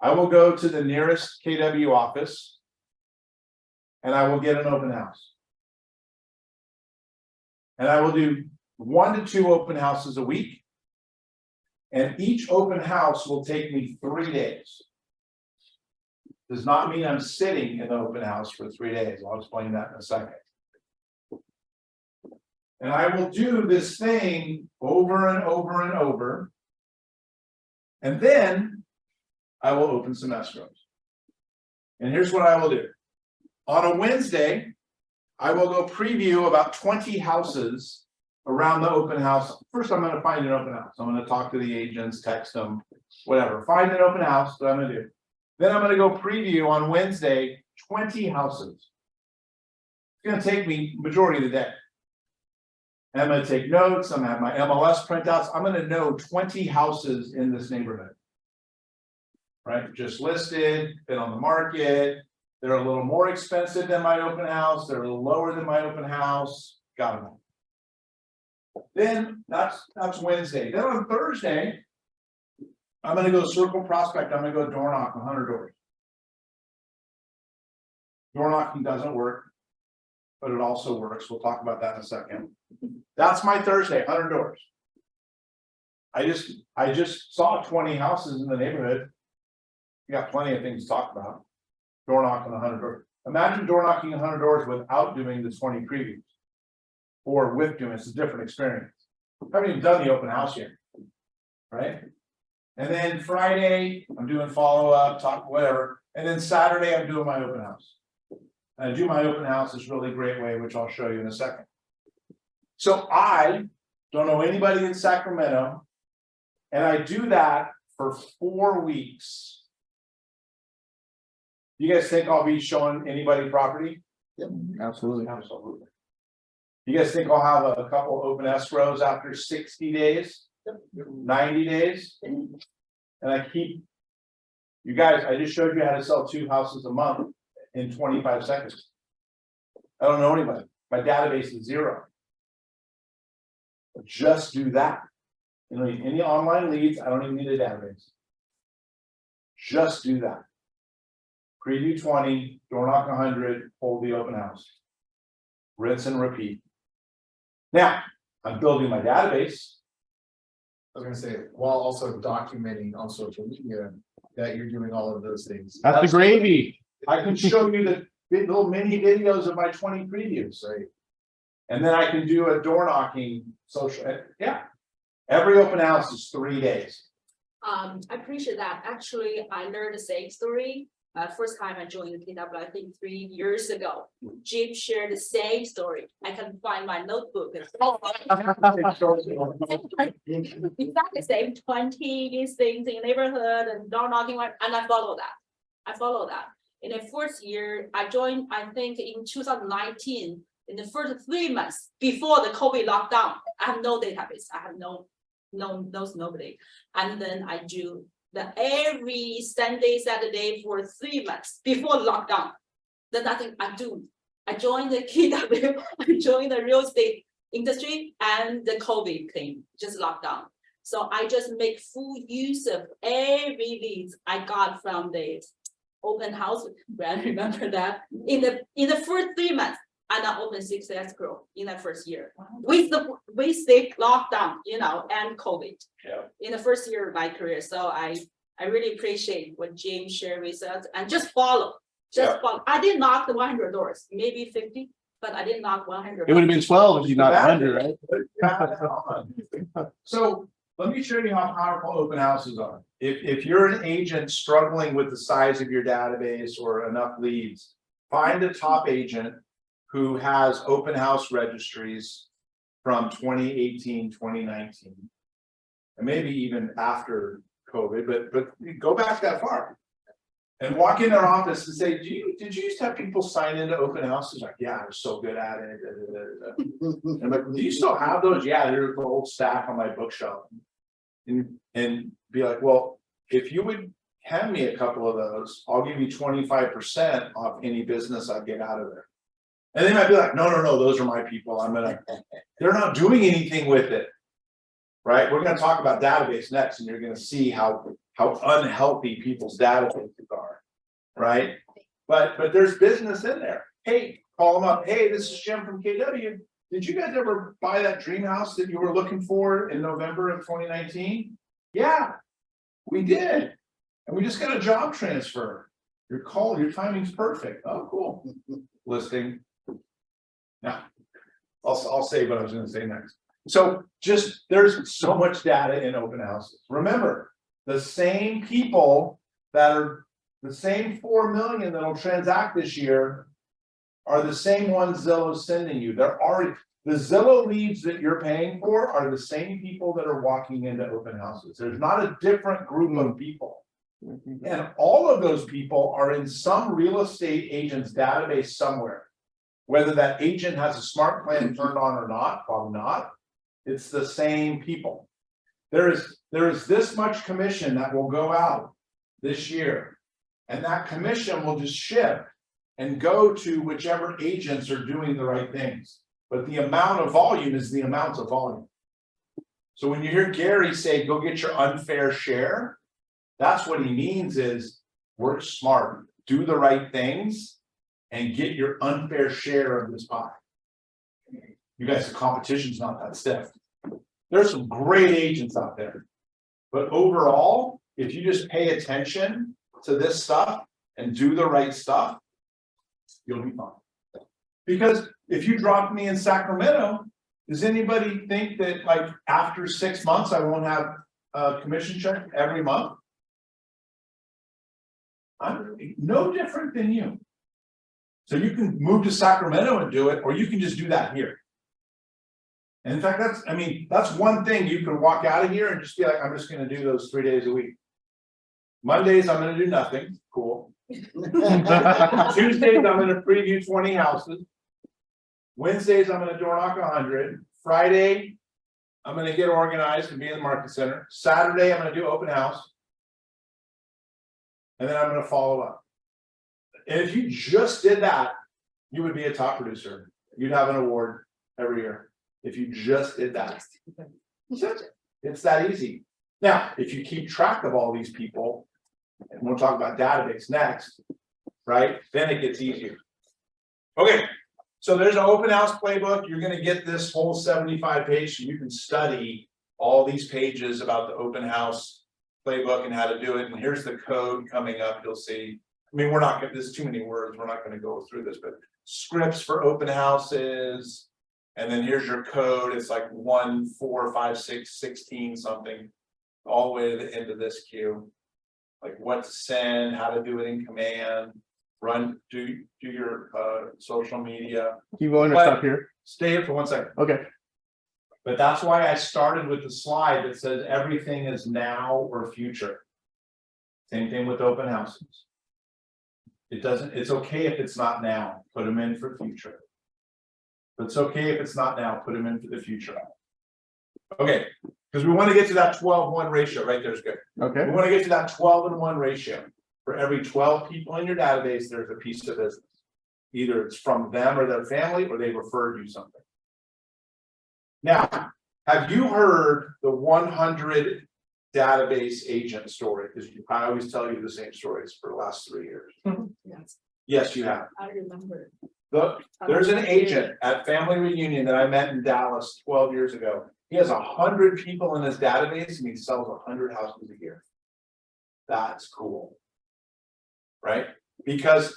I will go to the nearest KW office and I will get an open house. And I will do 1 to 2 open houses a week. And each open house will take me 3 days. Does not mean I'm sitting in the open house for 3 days. I'll explain that in a second. And I will do this thing over and over and over. And then I will open some escrows. And here's what I will do. On a Wednesday, I will go preview about 20 houses around the open house. First, I'm going to find an open house. I'm going to talk to the agents, text them, whatever. Find an open house, what I'm going to do. Then I'm going to go preview on Wednesday 20 houses. It's going to take me majority of the day. And I'm going to take notes. I'm going to have my MLS printouts. I'm going to know 20 houses in this neighborhood. Right? Just listed, been on the market. They're a little more expensive than my open house. They're a little lower than my open house. Got them. Then that's Wednesday. Then on Thursday, I'm going to go circle prospect. I'm going to go door knock 100 doors. Door knocking doesn't work, but it also works. We'll talk about that in a second. That's my Thursday, 100 doors. I just saw 20 houses in the neighborhood. You got plenty of things to talk about. Door knocking 100 doors. Imagine door knocking 100 doors without doing the 20 previews. Or with doing, it's a different experience. I haven't even done the open house yet. Right? And then Friday, I'm doing follow-up, talk, whatever. And then Saturday, I'm doing my open house. And I do my open house this really great way, which I'll show you in a second. So I don't know anybody in Sacramento, and I do that for 4 weeks. You guys think I'll be showing anybody property? Yep, absolutely. Absolutely. You guys think I'll have a couple open escrows after 60 days, 90 days? And I keep, you guys, I just showed you how to sell 2 houses a month in 25 seconds. I don't know anybody. My database is 0. Just do that. You know, any online leads, I don't even need a database. Just do that. Preview 20, door knock 100, hold the open house. Rinse and repeat. Now, I'm building my database. I was gonna say, while also documenting on social media that you're doing all of those things. That's the gravy. I can show you the little mini videos of my 20 previews, right? And then I can do a door knocking social, yeah. Every open house is 3 days. I appreciate that. Actually, I learned the same story. First time I joined the KW, I think 3 years ago. Jim shared the same story. I can find my notebook. Exactly same 20 these things in neighborhood and door knocking, and I follow that. In the first year, I joined, I think in 2019, in the first 3 months before the COVID lockdown, I have no database. I have no knows nobody. And then I do the every Sunday, Saturday for 3 months before lockdown. Then nothing I do. I joined the KW, I joined the real estate industry and the COVID came, just lockdown. So I just make full use of every leads I got from the open house. I remember that in the first 3 months, and I opened 6 escrow in the first year with the lockdown, and COVID. Yeah. In the first year of my career, so I really appreciate what James shared with us, and just follow. Follow. I did knock the 100 doors, maybe 50, but I didn't knock 100. It would have been 12 if you not 100, right? So let me show you how powerful open houses are. If you're an agent struggling with the size of your database or enough leads, find a top agent who has open house registries from 2018, 2019, and maybe even after COVID, but go back that far. And walk in their office and say, did you used to have people sign into open houses? Like, yeah, they're so good at it. And I'm like, do you still have those? Yeah, there's an old stack on my bookshelf. And be like, well, if you would hand me a couple of those, I'll give you 25% off any business I get out of there. And they might be like, no, those are my people. They're not doing anything with it. Right? We're going to talk about database next, and you're going to see how unhealthy people's databases are, right? But there's business in there. Hey, call them up. Hey, this is Jim from KW. Did you guys ever buy that dream house that you were looking for in November of 2019? Yeah, we did. And we just got a job transfer. Your timing's perfect. Oh, cool. Listing. Now, I'll say what I was going to say next. So there's so much data in open houses. Remember, the same people that are the same 4 million that'll transact this year are the same ones Zillow's sending you. The Zillow leads that you're paying for are the same people that are walking into open houses. There's not a different group of people. And all of those people are in some real estate agent's database somewhere. Whether that agent has a smart plan turned on or not, probably not. It's the same people. There is this much commission that will go out this year, and that commission will just shift and go to whichever agents are doing the right things. But the amount of volume is the amount of volume. So when you hear Gary say, go get your unfair share, that's what he means is work smart, do the right things, and get your unfair share of this pie. You guys, the competition's not that stiff. There's some great agents out there. But overall, if you just pay attention to this stuff and do the right stuff, you'll be fine. Because if you drop me in Sacramento, does anybody think that like after 6 months, I won't have a commission check every month? I'm no different than you. So you can move to Sacramento and do it, or you can just do that here. And in fact, that's one thing you can walk out of here and just be like, I'm just going to do those 3 days a week. Mondays, I'm going to do nothing. Cool. Tuesdays, I'm going to preview 20 houses. Wednesdays, I'm going to door knock 100. Friday, I'm going to get organized and be in the market center. Saturday, I'm going to do open house. And then I'm going to follow up. And if you just did that, you would be a top producer. You'd have an award every year. If you just did that. It's that easy. Now, if you keep track of all these people, and we'll talk about database next, right? Then it gets easier. Okay, so there's an open house playbook. You're going to get this whole 75 page, so you can study all these pages about the open house playbook and how to do it. And here's the code coming up. You'll see. I mean, we're not going to, there's too many words. We're not going to go through this, but scripts for open houses. And then here's your code. It's like 1, 4, 5, 6, 16 something, all the way to the end of this queue. Like what to send, how to do it in command, do your social media. Keep going or But stop here. Stay here for 1 second. Okay. But that's why I started with the slide that says everything is now or future. Same thing with open houses. It's okay if it's not now, put them in for future. But it's okay if it's not now, put them in for the future. Okay, Because we want to get to that 12-1 ratio, right there's good. Okay. We want to get to that 12-1 ratio. For every 12 people in your database, there's a piece of business. Either it's from them or their family, or they referred you something. Now, have you heard the 100 database agent story? Because I always tell you the same stories for the last 3 years. Yes, Yes, you have. I remember. There's an agent at Family Reunion that I met in Dallas 12 years ago. He has 100 people in his database and he sells 100 houses a year. That's cool. Right? Because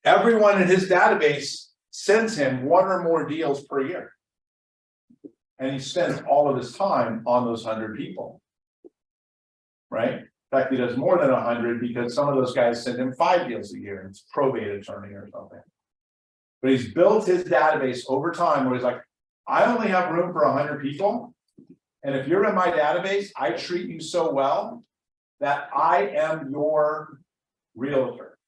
everyone in his database sends him 1 or more deals per year. And he spends all of his time on those 100 people. Right? In fact, he does more than 100 because some of those guys send him 5 deals a year. It's probate attorney or something. But he's built his database over time where he's like, I only have room for 100 people. And if you're in my database, I treat you so well that I am your realtor.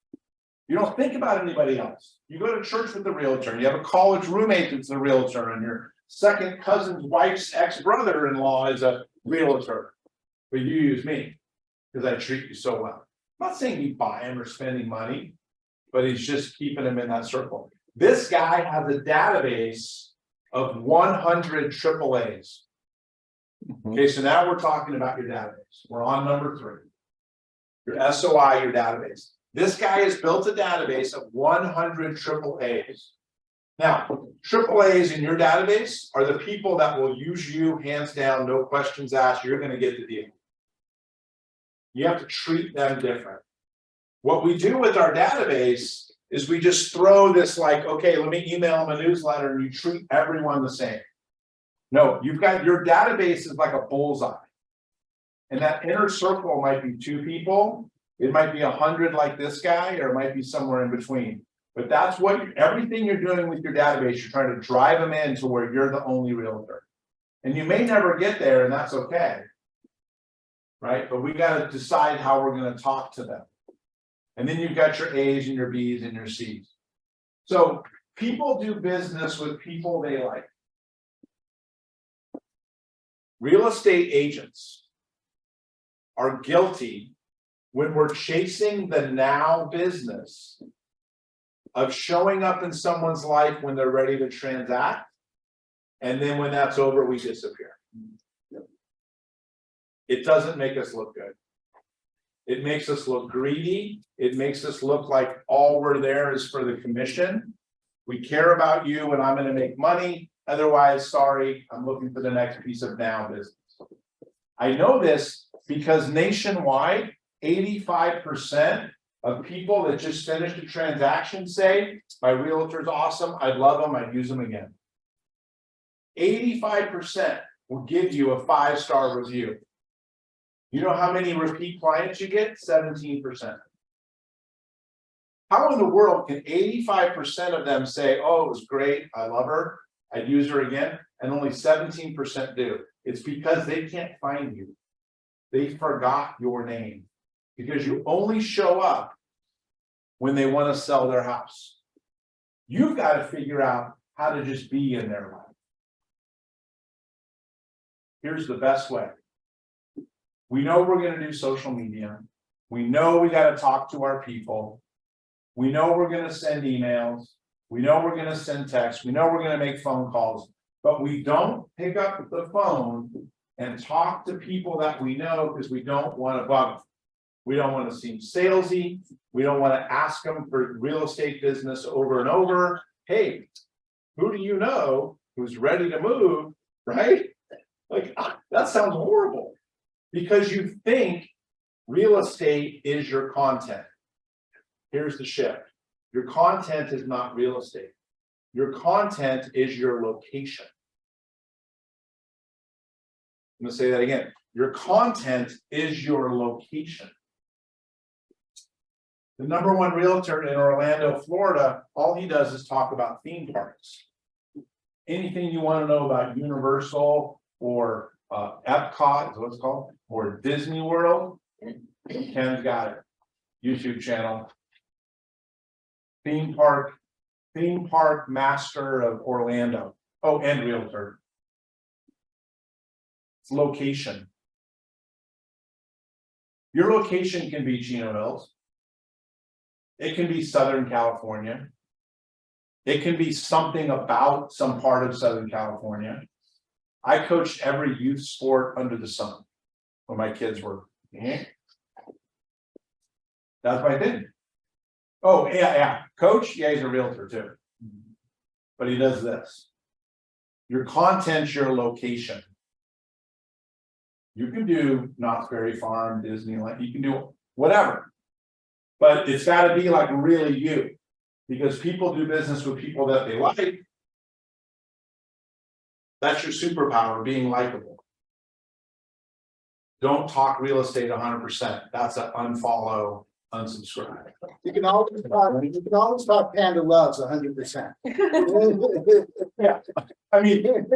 You don't think about anybody else. You go to church with the realtor, and you have a college roommate that's a realtor, and your second cousin's wife's ex-brother-in-law is a realtor. But you use me because I treat you so well. I'm not saying you buy him or spending money, but he's just keeping him in that circle. This guy has a database of 100 AAAs. Okay, so now we're talking about your database. We're on number 3. Your SOI, your database. This guy has built a database of 100 AAAs. Now, AAAs in your database are the people that will use you hands down, no questions asked. You're going to get the deal. You have to treat them different. What we do with our database is we just throw this like, okay, let me email them a newsletter and you treat everyone the same. No, you've got your database is like a bullseye. And that inner circle might be 2 people. It might be 100 like this guy, or it might be somewhere in between. But that's what everything you're doing with your database, you're trying to drive them in to where you're the only realtor. And you may never get there, and that's okay. Right? But we got to decide how we're going to talk to them. And then you've got your A's and your B's and your C's. So people do business with people they like. Real estate agents are guilty when we're chasing the now business of showing up in someone's life when they're ready to transact. And then when that's over, we disappear. It doesn't make us look good. It makes us look greedy. It makes us look like all we're there is for the commission. We care about you and I'm going to make money. Otherwise, sorry, I'm looking for the next piece of now business. I know this because nationwide, 85% of people that just finished a transaction say, my realtor's awesome, I'd love them, I'd use them again. 85% will give you a 5-star review. You know how many repeat clients you get? 17%. How in the world can 85% of them say, oh, it was great, I love her, I'd use her again, and only 17% do? It's because they can't find you. They forgot your name because you only show up when they want to sell their house. You've got to figure out how to just be in their life. Here's the best way. We know we're going to do social media. We know we got to talk to our people. We know we're going to send emails. We know we're going to send texts. We know we're going to make phone calls, but we don't pick up the phone and talk to people that we know because we don't want to bug them. We don't want to seem salesy. We don't want to ask them for real estate business over and over. Hey, who do you know who's ready to move, right? Like, that sounds horrible because you think real estate is your content. Here's the shift. Your content is not real estate. Your content is your location. I'm going to say that again. Your content is your location. The #1 realtor in Orlando, Florida, all he does is talk about theme parks. Anything you want to know about Universal or Epcot is what it's called, or Disney World, Ken's got it. YouTube channel. Theme park master of Orlando. Oh, and realtor. location. Your location can be Chino Hills. It can be Southern California. It can be something about some part of Southern California. I coached every youth sport under the sun when my kids were. That's my thing. Oh, yeah. Coach, yeah, he's a realtor too. But he does this. Your content's your location. You can do Knott's Berry Farm, Disneyland, you can do whatever. But it's gotta be like really you. Because people do business with people that they like. That's your superpower, being likable. Don't talk real estate 100%. That's an unfollow, unsubscribe. You can always talk Panda Loves 100%. I mean,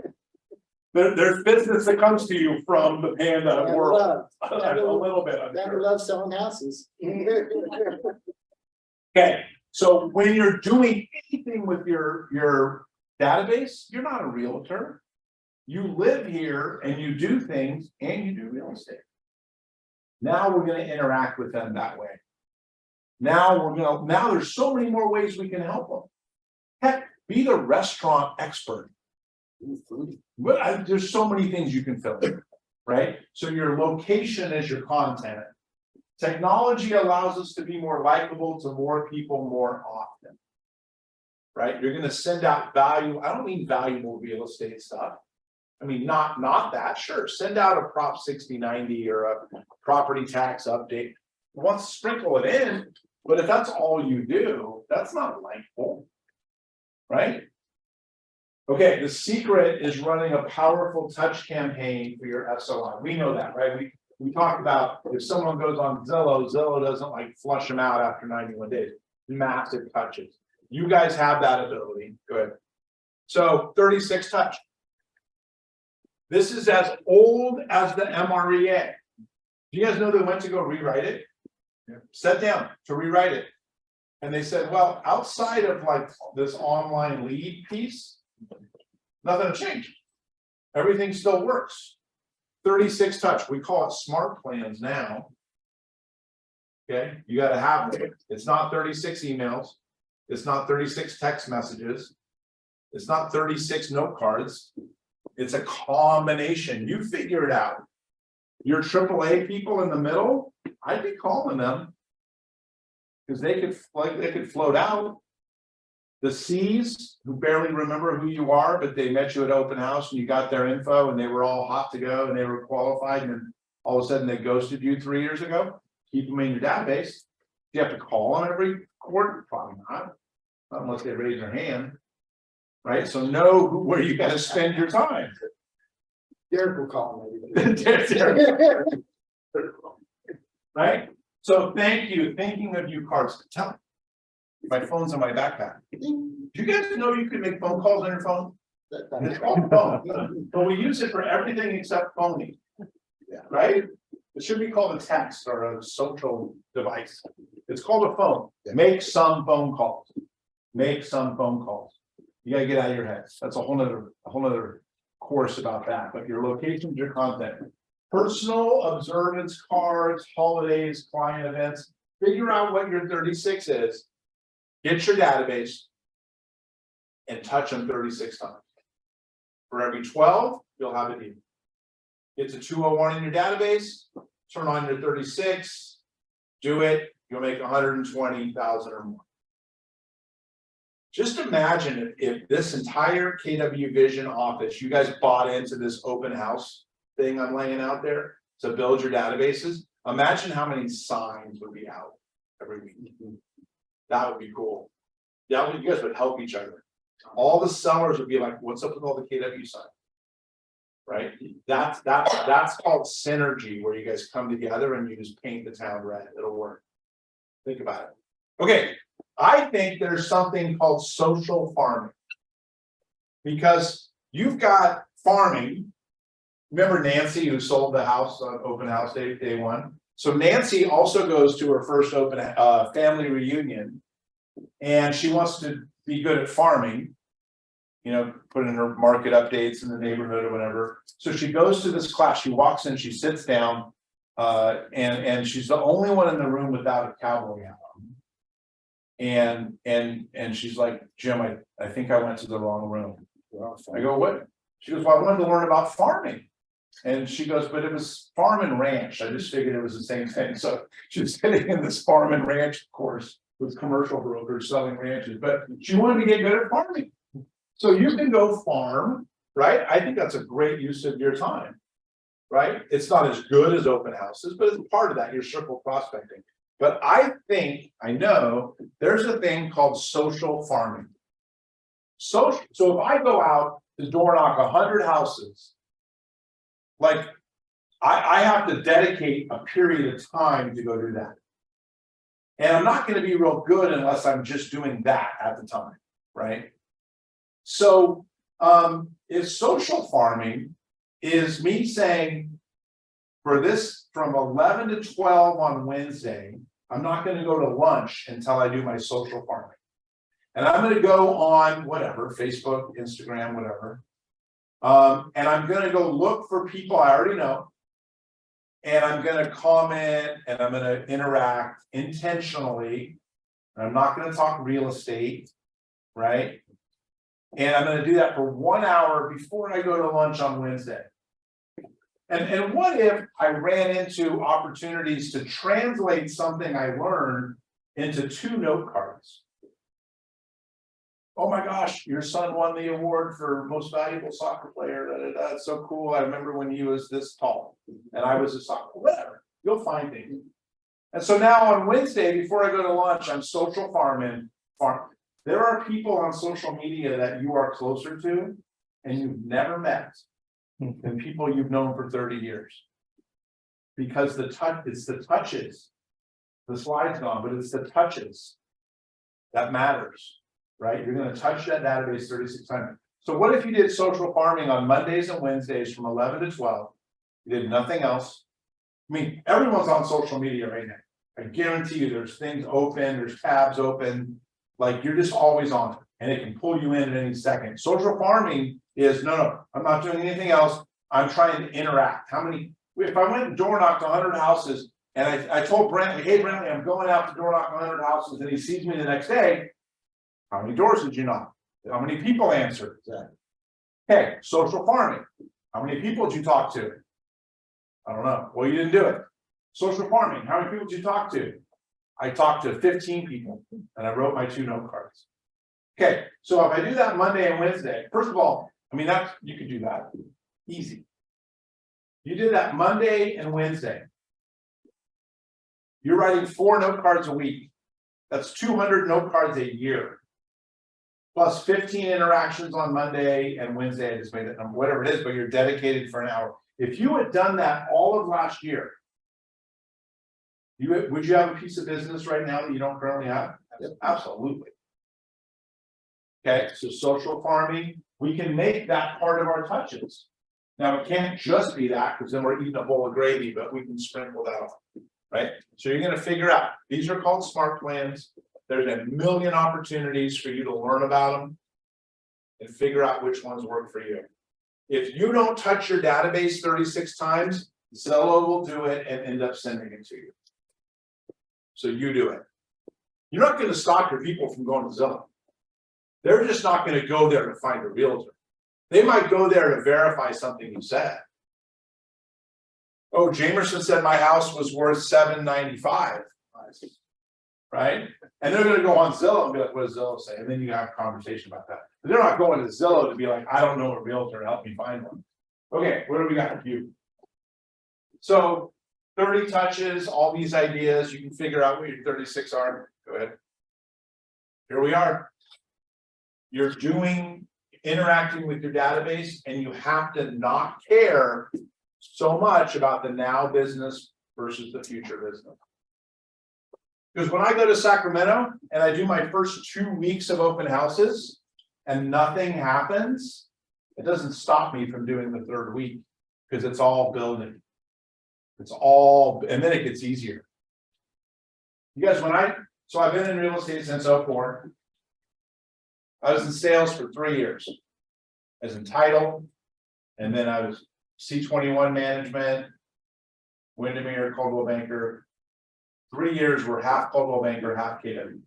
there's business that comes to you from the panda Panda world. Love. A little bit. I'm Panda sure. loves selling houses. Okay, so when you're doing anything with your database, you're not a realtor. You live here and you do things and you do real estate. Now we're going to interact with them that way. Now there's so many more ways we can help them. Heck, be the restaurant expert. But there's so many things you can fill in, right? So your location is your content. Technology allows us to be more likable to more people more often. Right? You're going to send out value. I don't mean valuable real estate stuff. I mean, not that. Sure, send out a Prop 6090 or a property tax update. Once sprinkle it in, but if that's all you do, that's not likable. Right? Okay, the secret is running a powerful touch campaign for your SOI. We know that, right? We talked about if someone goes on Zillow doesn't like flush them out after 91 days. Massive touches. You guys have that ability. Good. So 36 touch. This is as old as the MREA. Do you guys know they went to go rewrite it? Yeah. Sat down to rewrite it. And they said, well, outside of like this online lead piece, nothing changed. Everything still works. 36 touch. We call it smart plans now. Okay, you got to have it. It's not 36 emails. It's not 36 text messages. It's not 36 note cards. It's a combination. You figure it out. Your AAA people in the middle, I'd be calling them because they could float out. The C's who barely remember who you are, but they met you at open house and you got their info and they were all hot to go and they were qualified and then all of a sudden they ghosted you 3 years ago. Keep them in your database. Do you have to call them every quarter? Probably not unless they raise their hand. Right? So know where you got to spend your time. Derek will call me. Right? So thank you. Thinking of you, cards. Tell me. My phone's in my backpack. Do you guys know you can make phone calls on your phone? It's called phone. But we use it for everything except phoning. Yeah. Right? It should be called a text or a social device. It's called a phone. Yeah. Make some phone calls. Make some phone calls. You gotta get out of your head. That's a whole nother course about that. But your locations, your content. Personal observance cards, holidays, client events. Figure out what your 36 is. Get your database and touch them 36 times. For every 12, you'll have a deal. Get to 201 in your database, turn on your 36, do it, you'll make 120,000 or more. Just imagine if this entire KW Vision office, you guys bought into this open house thing I'm laying out there to build your databases. Imagine how many signs would be out every week. That would be cool. Yeah, you guys would help each other. All the sellers would be like, what's up with all the KW signs? Right? That's called synergy, where you guys come together and you just paint the town red. It'll work. Think about it. Okay, I think there's something called social farming. Because you've got farming. Remember Nancy who sold the house on open house day one? So Nancy also goes to her first open family reunion. And she wants to be good at farming. you know, put in her market updates in the neighborhood or whatever. So she goes to this class, she walks in, she sits down, and she's the only one in the room without a cowboy hat on. And she's like, Jim, I think I went to the wrong room. I go, what? She goes, well, I wanted to learn about farming. And she goes, but it was farm and ranch. I just figured it was the same thing. So she was sitting in this farm and ranch course with commercial brokers selling ranches, but she wanted to get good at farming. So you can go farm, right? I think that's a great use of your time, right? It's not as good as open houses, but it's part of that, your circle prospecting. But I know there's a thing called social farming. So if I go out to door knock 100 houses, like I have to dedicate a period of time to go do that. And I'm not going to be real good unless I'm just doing that at the time, right? So if social farming is me saying for this from 11 to 12 on Wednesday, I'm not going to go to lunch until I do my social farming. And I'm going to go on whatever, Facebook, Instagram, whatever. And I'm going to go look for people I already know. And I'm going to comment and I'm going to interact intentionally. And I'm not going to talk real estate, right? And I'm going to do that for 1 hour before I go to lunch on Wednesday. And what if I ran into opportunities to translate something I learned into 2 note cards? Oh my gosh, your son won the award for most valuable soccer player. That's so cool. I remember when he was this tall and I was a soccer, whatever. You'll find things. And so now on Wednesday, before I go to lunch, I'm social farming. There are people on social media that you are closer to and you've never met than people you've known for 30 years. Because it's the touches. The slide's gone, but it's the touches that matters. Right? You're going to touch that database 36 times. So what if you did social farming on Mondays and Wednesdays from 11 to 12? You did nothing else. I mean, everyone's on social media right now. I guarantee you there's things open, there's tabs open, like you're just always on it and it can pull you in at any second. Social farming is no, I'm not doing anything else. I'm trying to interact. If I went and door knocked 100 houses and I told Brantley, hey Brantley, I'm going out to door knock 100 houses and he sees me the next day. How many doors did you knock? How many people answered? Okay, social farming. How many people did you talk to? I don't know. Well, you didn't do it. Social farming. How many people did you talk to? I talked to 15 people and I wrote my 2 note cards. Okay, so if I do that Monday and Wednesday, first of all, I mean, you could do that easy. You did that Monday and Wednesday. You're writing 4 note cards a week. That's 200 note cards a year. Plus 15 interactions on Monday and Wednesday, I just made it number, whatever it is, but you're dedicated for an hour. If you had done that all of last year, would you have a piece of business right now that you don't currently have? Absolutely. Okay, so social farming, we can make that part of our touches. Now it can't just be that because then we're eating a bowl of gravy, but we can sprinkle that on, right? So you're going to figure out, these are called smart plans. There's a million opportunities for you to learn about them and figure out which ones work for you. If you don't touch your database 36 times, Zillow will do it and end up sending it to you. So you do it. You're not going to stop your people from going to Zillow. They're just not going to go there to find a realtor. They might go there to verify something you said. Oh, Jamerson said my house was worth $795. Right? And they're going to go on Zillow and be like, what does Zillow say? And then you have a conversation about that. But they're not going to Zillow to be like, I don't know a realtor, help me find one. Okay, what do we got for you? So 30 touches, all these ideas, you can figure out what your 36 are. Go ahead. Here we are. You're interacting with your database, and you have to not care so much about the now business versus the future business. Because when I go to Sacramento and I do my first 2 weeks of open houses and nothing happens, it doesn't stop me from doing the 3rd week because it's all building. And then it gets easier. You guys, so I've been in real estate since 2004. I was in sales for 3 years. as in title. And then I was C21 management, Windermere, Coldwell Banker. 3 years were half Coldwell Banker, half KW.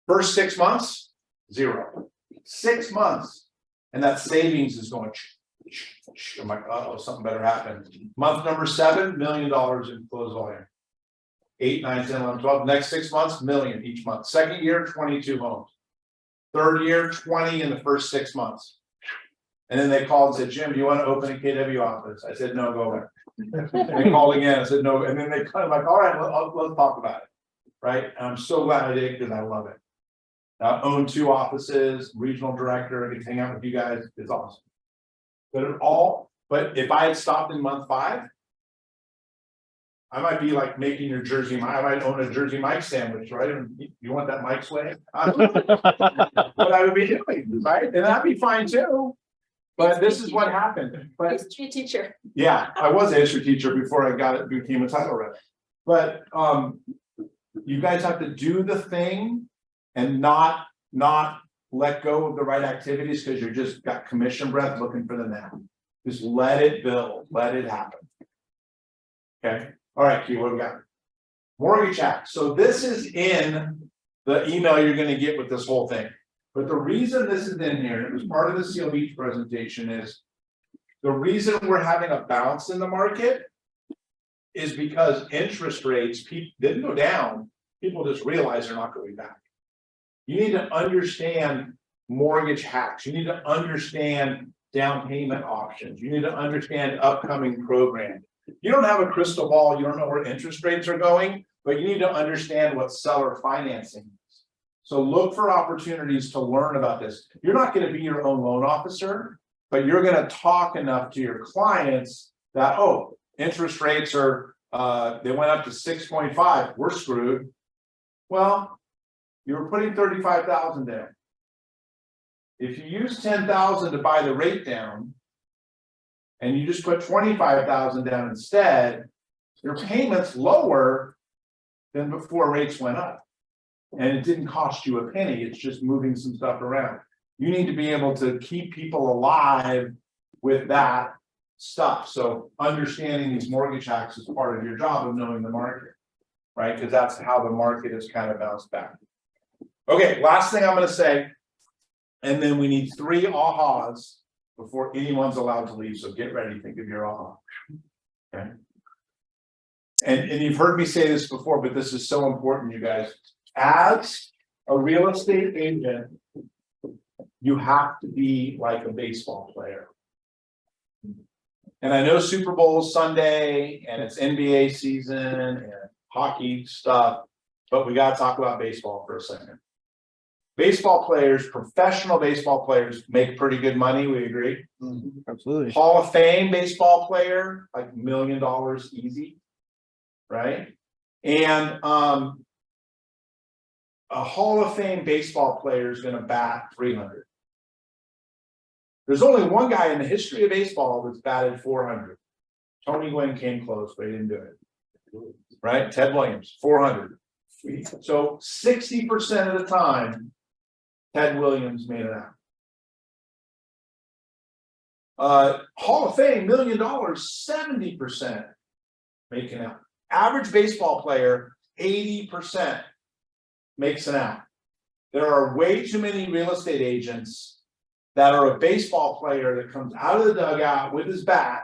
First 6 months, 0. 6 months. And that savings is going. I'm like, oh, something better happen. Month number 7, $1 million in close volume. 8, 9, 10, 11, 12. Next 6 months, million each month. Second year, 22 homes. Third year, 20 in the first 6 months. And then they called and said, Jim, do you want to open a KW office? I said, no, go away. They called again. I said, no. And then they kind of like, all right, let's talk about it. Right. And I'm so glad I did because I love it. I own 2 offices, regional director, I get to hang out with you guys. It's awesome. But if I had stopped in month 5, I might be like making your Jersey Mike. I might own a Jersey Mike sandwich, right? And you want that Mike's way? What I would be doing, right? And that'd be fine too. But this is what happened. But History teacher. yeah, I was a history teacher before I became a title rep. But you guys have to do the thing and not let go of the right activities because you just got commission breath looking for the now. Just let it build, let it happen. Okay. All right, Q, what do we got? Mortgage Act. So this is in the email you're going to get with this whole thing. But the reason this is in here, and it was part of the Seal Beach presentation, is the reason we're having a bounce in the market is because interest rates didn't go down. People just realize they're not going back. You need to understand mortgage hacks. You need to understand down payment options. You need to understand upcoming programs. You don't have a crystal ball. You don't know where interest rates are going, but you need to understand what seller financing is. So look for opportunities to learn about this. You're not going to be your own loan officer, but you're going to talk enough to your clients that, oh, interest rates are, they went up to 6.5. We're screwed. Well, you were putting 35,000 down. If you use 10,000 to buy the rate down, and you just put 25,000 down instead, your payment's lower than before rates went up. And it didn't cost you a penny, it's just moving some stuff around. You need to be able to keep people alive with that stuff. So understanding these mortgage hacks is part of your job of knowing the market, right? Because that's how the market has kind of bounced back. Okay, last thing I'm going to say, and then we need 3 ahas before anyone's allowed to leave. So get ready, think of your aha. Okay. And you've heard me say this before, but this is so important, you guys. As a real estate agent, you have to be like a baseball player. And I know Super Bowl is Sunday and it's NBA season and hockey stuff, but we got to talk about baseball for a second. Baseball players, professional baseball players make pretty good money. We agree? Absolutely. Hall of Fame baseball player, like $1 million easy, right? And a Hall of Fame baseball player is going to bat 300. There's only one guy in the history of baseball that's batted 400. Tony Gwynn came close, but he didn't do it. Right? Ted Williams, 400. So 60% of the time, Ted Williams made it out. Hall of Fame, $1 million, 70% making out. Average baseball player, 80% makes it out. There are way too many real estate agents that are a baseball player that comes out of the dugout with his bat,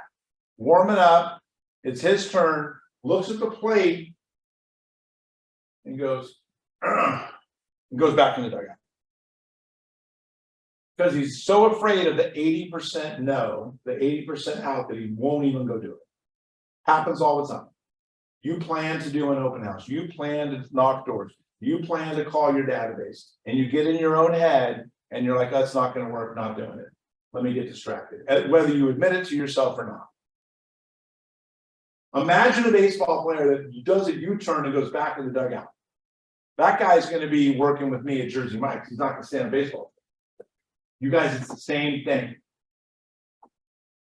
warming up, it's his turn, looks at the plate, and goes back in the dugout. Because he's so afraid of the 80% no, the 80% out, that he won't even go do it. Happens all the time. You plan to do an open house. You plan to knock doors. You plan to call your database. And you get in your own head and you're like, that's not going to work, not doing it. Let me get distracted. Whether you admit it to yourself or not. Imagine a baseball player that does a U-turn and goes back in the dugout. That guy's going to be working with me at Jersey Mike's. He's not going to stand in baseball. You guys, it's the same thing.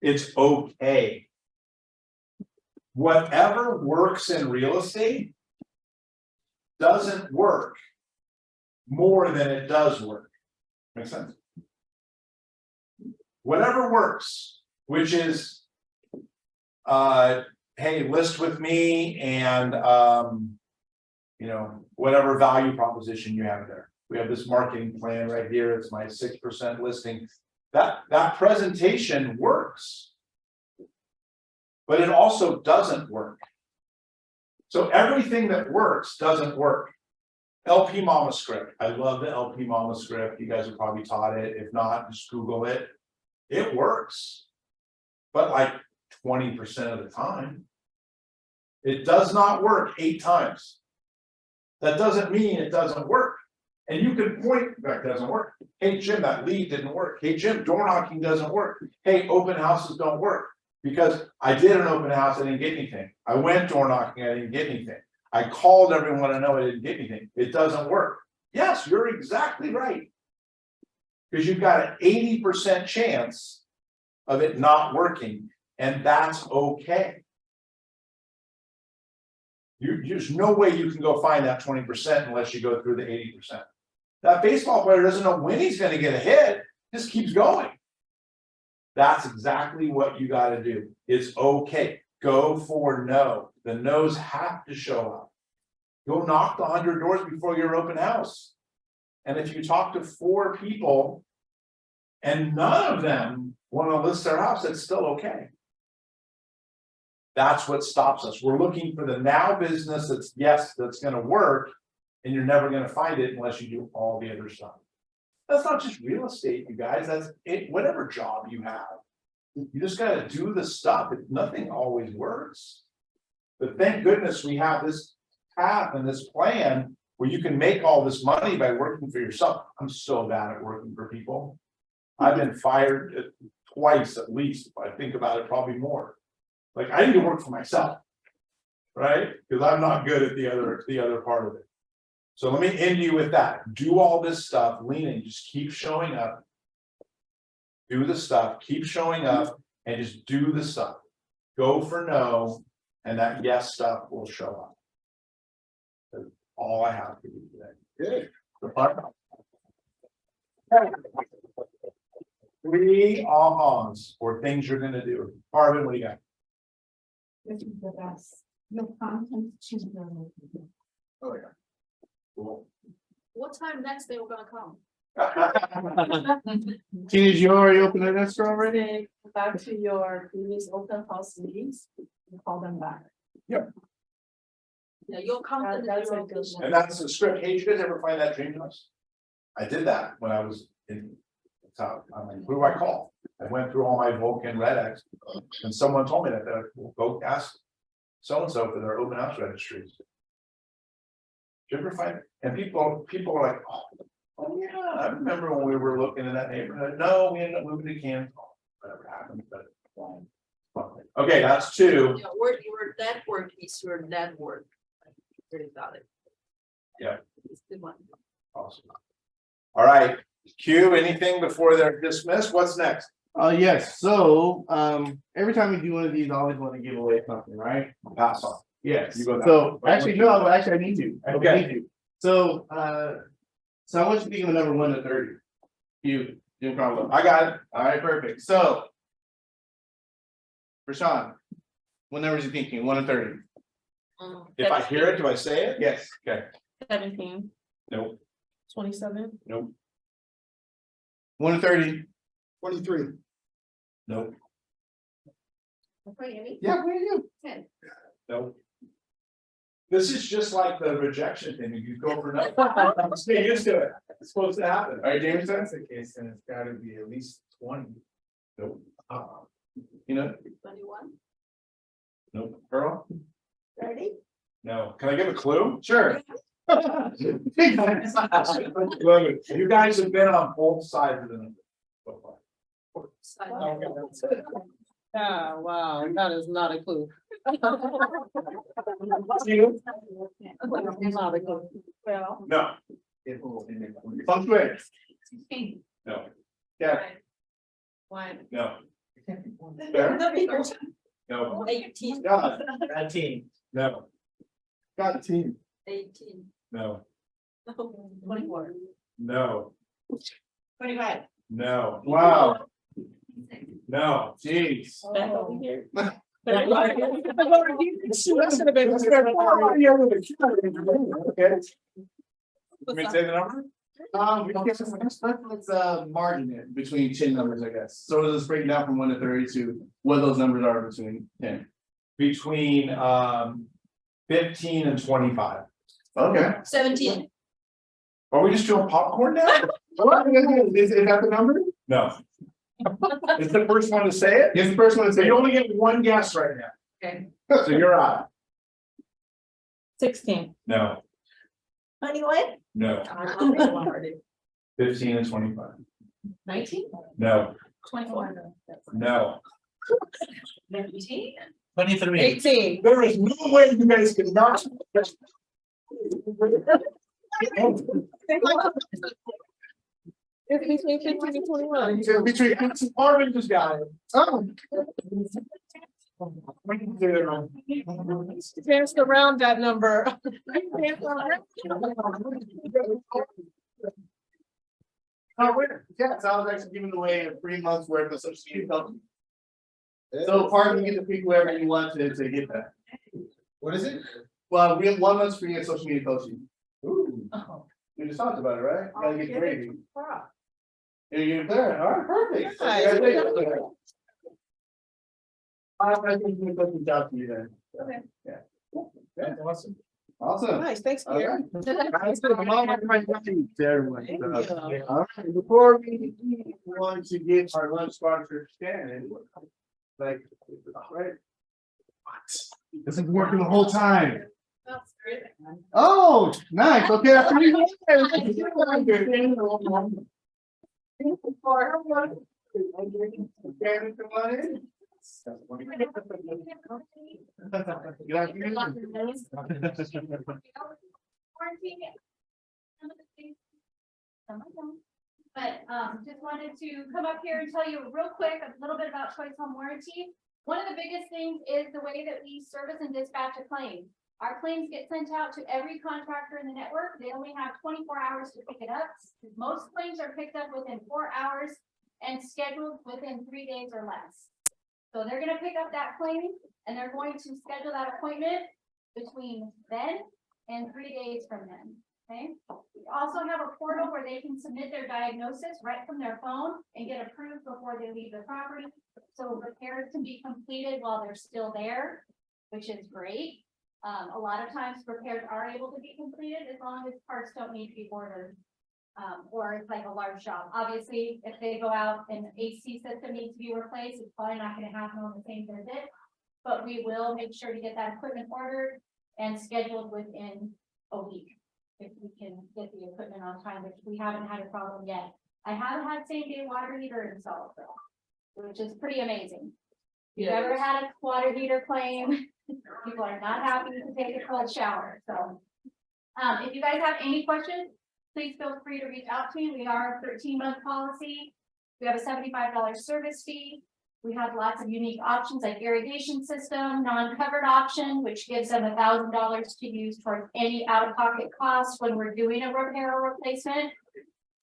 It's okay. Whatever works in real estate doesn't work more than it does work. Make sense? whatever works, which is. Hey, list with me and, you know, whatever value proposition you have there. We have this marketing plan right here. It's my 6% listing. That presentation works. But it also doesn't work. So everything that works doesn't work. LP Mama script. I love the LP Mama script. You guys have probably taught it. If not, just Google it. It works. But like 20% of the time. It does not work 8 times. That doesn't mean it doesn't work. And you can point, that doesn't work. Hey, Jim, that lead didn't work. Hey, Jim, door knocking doesn't work. Hey, open houses don't work. Because I did an open house, I didn't get anything. I went door knocking, I didn't get anything. I called everyone I know, I didn't get anything. It doesn't work. Yes, you're exactly right. Because you've got an 80% chance of it not working, and that's okay. There's no way you can go find that 20% unless you go through the 80%. That baseball player doesn't know when he's going to get a hit, just keeps going. That's exactly what you got to do. It's okay. Go for no. The no's have to show up. You'll knock the 100 doors before your open house. And if you talk to 4 people and none of them want to list their house, it's still okay. That's what stops us. We're looking for the now business that's that's going to work, and you're never going to find it unless you do all the other stuff. That's not just real estate, you guys. That's it. Whatever job you have, you just got to do the stuff. Nothing always works. But thank goodness we have this path and this plan where you can make all this money by working for yourself. I'm so bad at working for people. I've been fired twice at least. If I think about it, probably more. Like I need to work for myself, right? Because I'm not good at the other part of it. So let me end you with that. Do all this stuff, lean in, just keep showing up. Do the stuff, keep showing up, and just do the stuff. Go for no, and that yes stuff will show up. That's all I have for you today. Good. 3 ahas or things you're gonna do. Marvin, what do you got? This is the best. No content to the. Oh yeah. Cool. What time next they were gonna come? Did you already open that escrow already? Say, back to your previous open house meetings, and call them back. Yeah, you're confident. That's you're a good okay. one. And that's the script. Hey, did you guys ever find that dream house? I did that when I was in town. I'm like, who do I call? I went through all my Vulcan Red X, and someone told me that we'll go ask so-and-so for their open house registries. Did you ever find it? And people are like, oh yeah, I remember when we were looking in that neighborhood. No, we ended up moving to Kansas. Whatever happened, but okay, that's 2. Your network is your network. Really got it. Yeah. It's the one. Awesome. All right, Q, anything before they're dismissed? What's next? Yes, so, every time we do one of these, I always want to give away something, right? Pass on. Yes, You go so, now. actually, no, actually, I need to. Okay. I need to. So, so I want you to think of a number 1 to 30. You, Jim Crotwell. I got it. All right, perfect. So. Rashawn, what numbers you thinking? 1 to 30? If I hear it, do I say it? Yes. Okay. 17, Nope. 27, Nope. 1 to 30. 23. Nope. Yeah, what do you? Nope. This is just like the rejection thing. You go for nothing. Just get used to it. It's supposed to happen. All right, James, If that's the case, then it's gotta be at least 20. Nope. you know, 21, Nope. Earl? 30. No. Can I give a clue? sure. You guys have been on both sides of the number so far. oh, wow, that is not a clue. Not a clue. Well. No. Punctuate. No. Yeah. One. No. Fair? No. 18, God, 19. No. got a team. 18, No. 24. No. 25. No. Wow. No. Jeez. Back over here. Let me say the number? Let's margin it between 10 numbers, I guess. So let's break it down from 1 to 32, what those numbers are between 10. Between 15 and 25. Okay. 17. Are we just doing popcorn now? Is that the number? No. It's the first one to say it? It's the first one to So say. you only get one guess right now. Okay. So you're out. 16. No, 21. no. 15 and 25. 19. No, 24. no. 19. 23. 18. There is no way you guys can not. It's between 15 and 21. Between Marvin just got it. Oh. Dance around that number. Yeah, so I was actually giving away 3 months worth of social media coaching. So pardon me, you can pick whoever you want to get that. What is it? Well, we have 1 month's free of social media coaching. Ooh. We just talked about it, right? Gotta get ready. Wow. You're there, all right, perfect. Nice. Congratulations. I think we put the job for you then. Okay. Yeah. That's awesome. Awesome. Nice, thanks, All Gary. right. That's good. I'm all right to everyone. Thank you. All right, before we want to get our lunch sponsor Shannon. Like, all right. What? This is working the whole time. That's great. Oh, nice, okay. After you. But just wanted to come up here and tell you real quick a little bit about Choice Home Warranty. One of the biggest things is the way that we service and dispatch a claim. Our claims get sent out to every contractor in the network. They only have 24 hours to pick it up. Most claims are picked up within 4 hours and scheduled within 3 days or less. So they're gonna pick up that claim and they're going to schedule that appointment between then and 3 days from then. Okay, we also have a portal where they can submit their diagnosis right from their phone and get approved before they leave the property. So repairs can be completed while they're still there, which is great. A lot of times repairs are able to be completed as long as parts don't need to be ordered. Or it's like a large job. Obviously, if they go out and the AC system needs to be replaced, it's probably not gonna happen on the same visit. But we will make sure to get that equipment ordered and scheduled within a week. If we can get the equipment on time, which we haven't had a problem yet. I haven't had same day water heater installed though, which is pretty amazing. If you've ever had a water heater claim, people are not happy to take a cold shower, so. If you guys have any questions, please feel free to reach out to me. We are a 13-month policy. We have a $75 service fee. We have lots of unique options like irrigation system, non-covered option, which gives them $1,000 to use towards any out-of-pocket costs when we're doing a repair or replacement.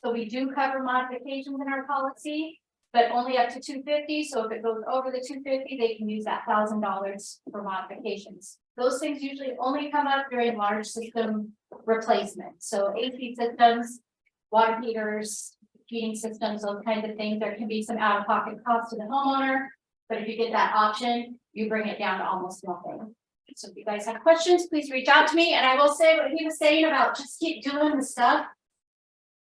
So we do cover modifications in our policy, but only up to $250. So if it goes over the $250, they can use that $1,000 for modifications. Those things usually only come up during large system replacement. So AC systems, water heaters, heating systems, those kinds of things. There can be some out-of-pocket costs to the homeowner, but if you get that option, you bring it down to almost nothing. So if you guys have questions, please reach out to me. And I will say what he was saying about just keep doing the stuff.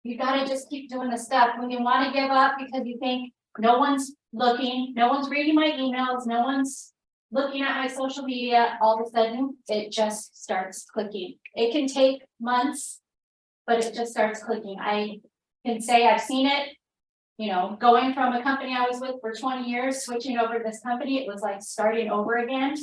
You gotta just keep doing the stuff. When you want to give up because you think no one's looking, no one's reading my emails, no one's looking at my social media, all of a sudden it just starts clicking. It can take months, but it just starts clicking. I can say I've seen it, you know, going from a company I was with for 20 years, switching over to this company, it was like starting over again,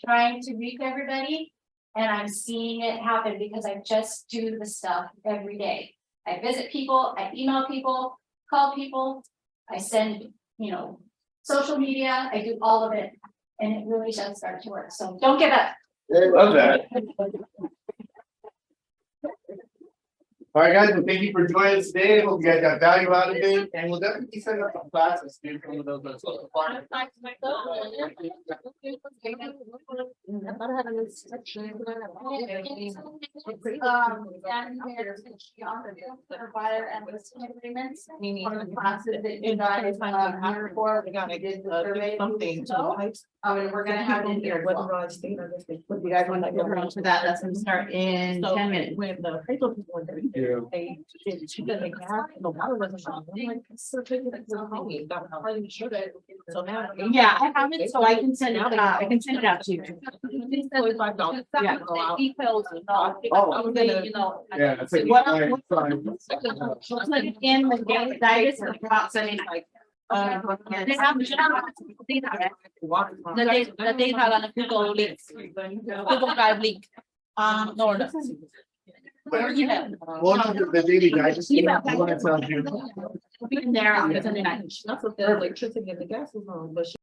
trying to reach everybody. And I'm seeing it happen because I just do the stuff every day. I visit people, I email people, call people, I send, you know, social media, I do all of it. And it really does start to work. So don't give up. I love that. All right, guys, well, thank you for joining us today. Hope you guys got value out of it, and we'll definitely send up some classes. Do some of those. And there's the provider and listing agreements. One of the classes that you guys hired for, we did the survey. Something. So, and we're gonna have it in here as well. If you guys want to go around to that, that's gonna start in 10 minutes. With the appraisal people and everything. Yeah. They did, she did like half, the water wasn't on. I'm like, so taking it to the hallway, got how you should have. So now. Yeah, I have it, so I can send it, I can send it out to you. $45. Yeah, go out. Details, Oh, I was gonna- you know. Yeah, it's like. What- fine. Just like in the game, digest or about sending like. They have the data on a Google link, Google Drive link. No, where you have. Well, the daily digest. Yeah. That sounds good. In there, I'll send it out. That's what the electricity and the gas is on, but she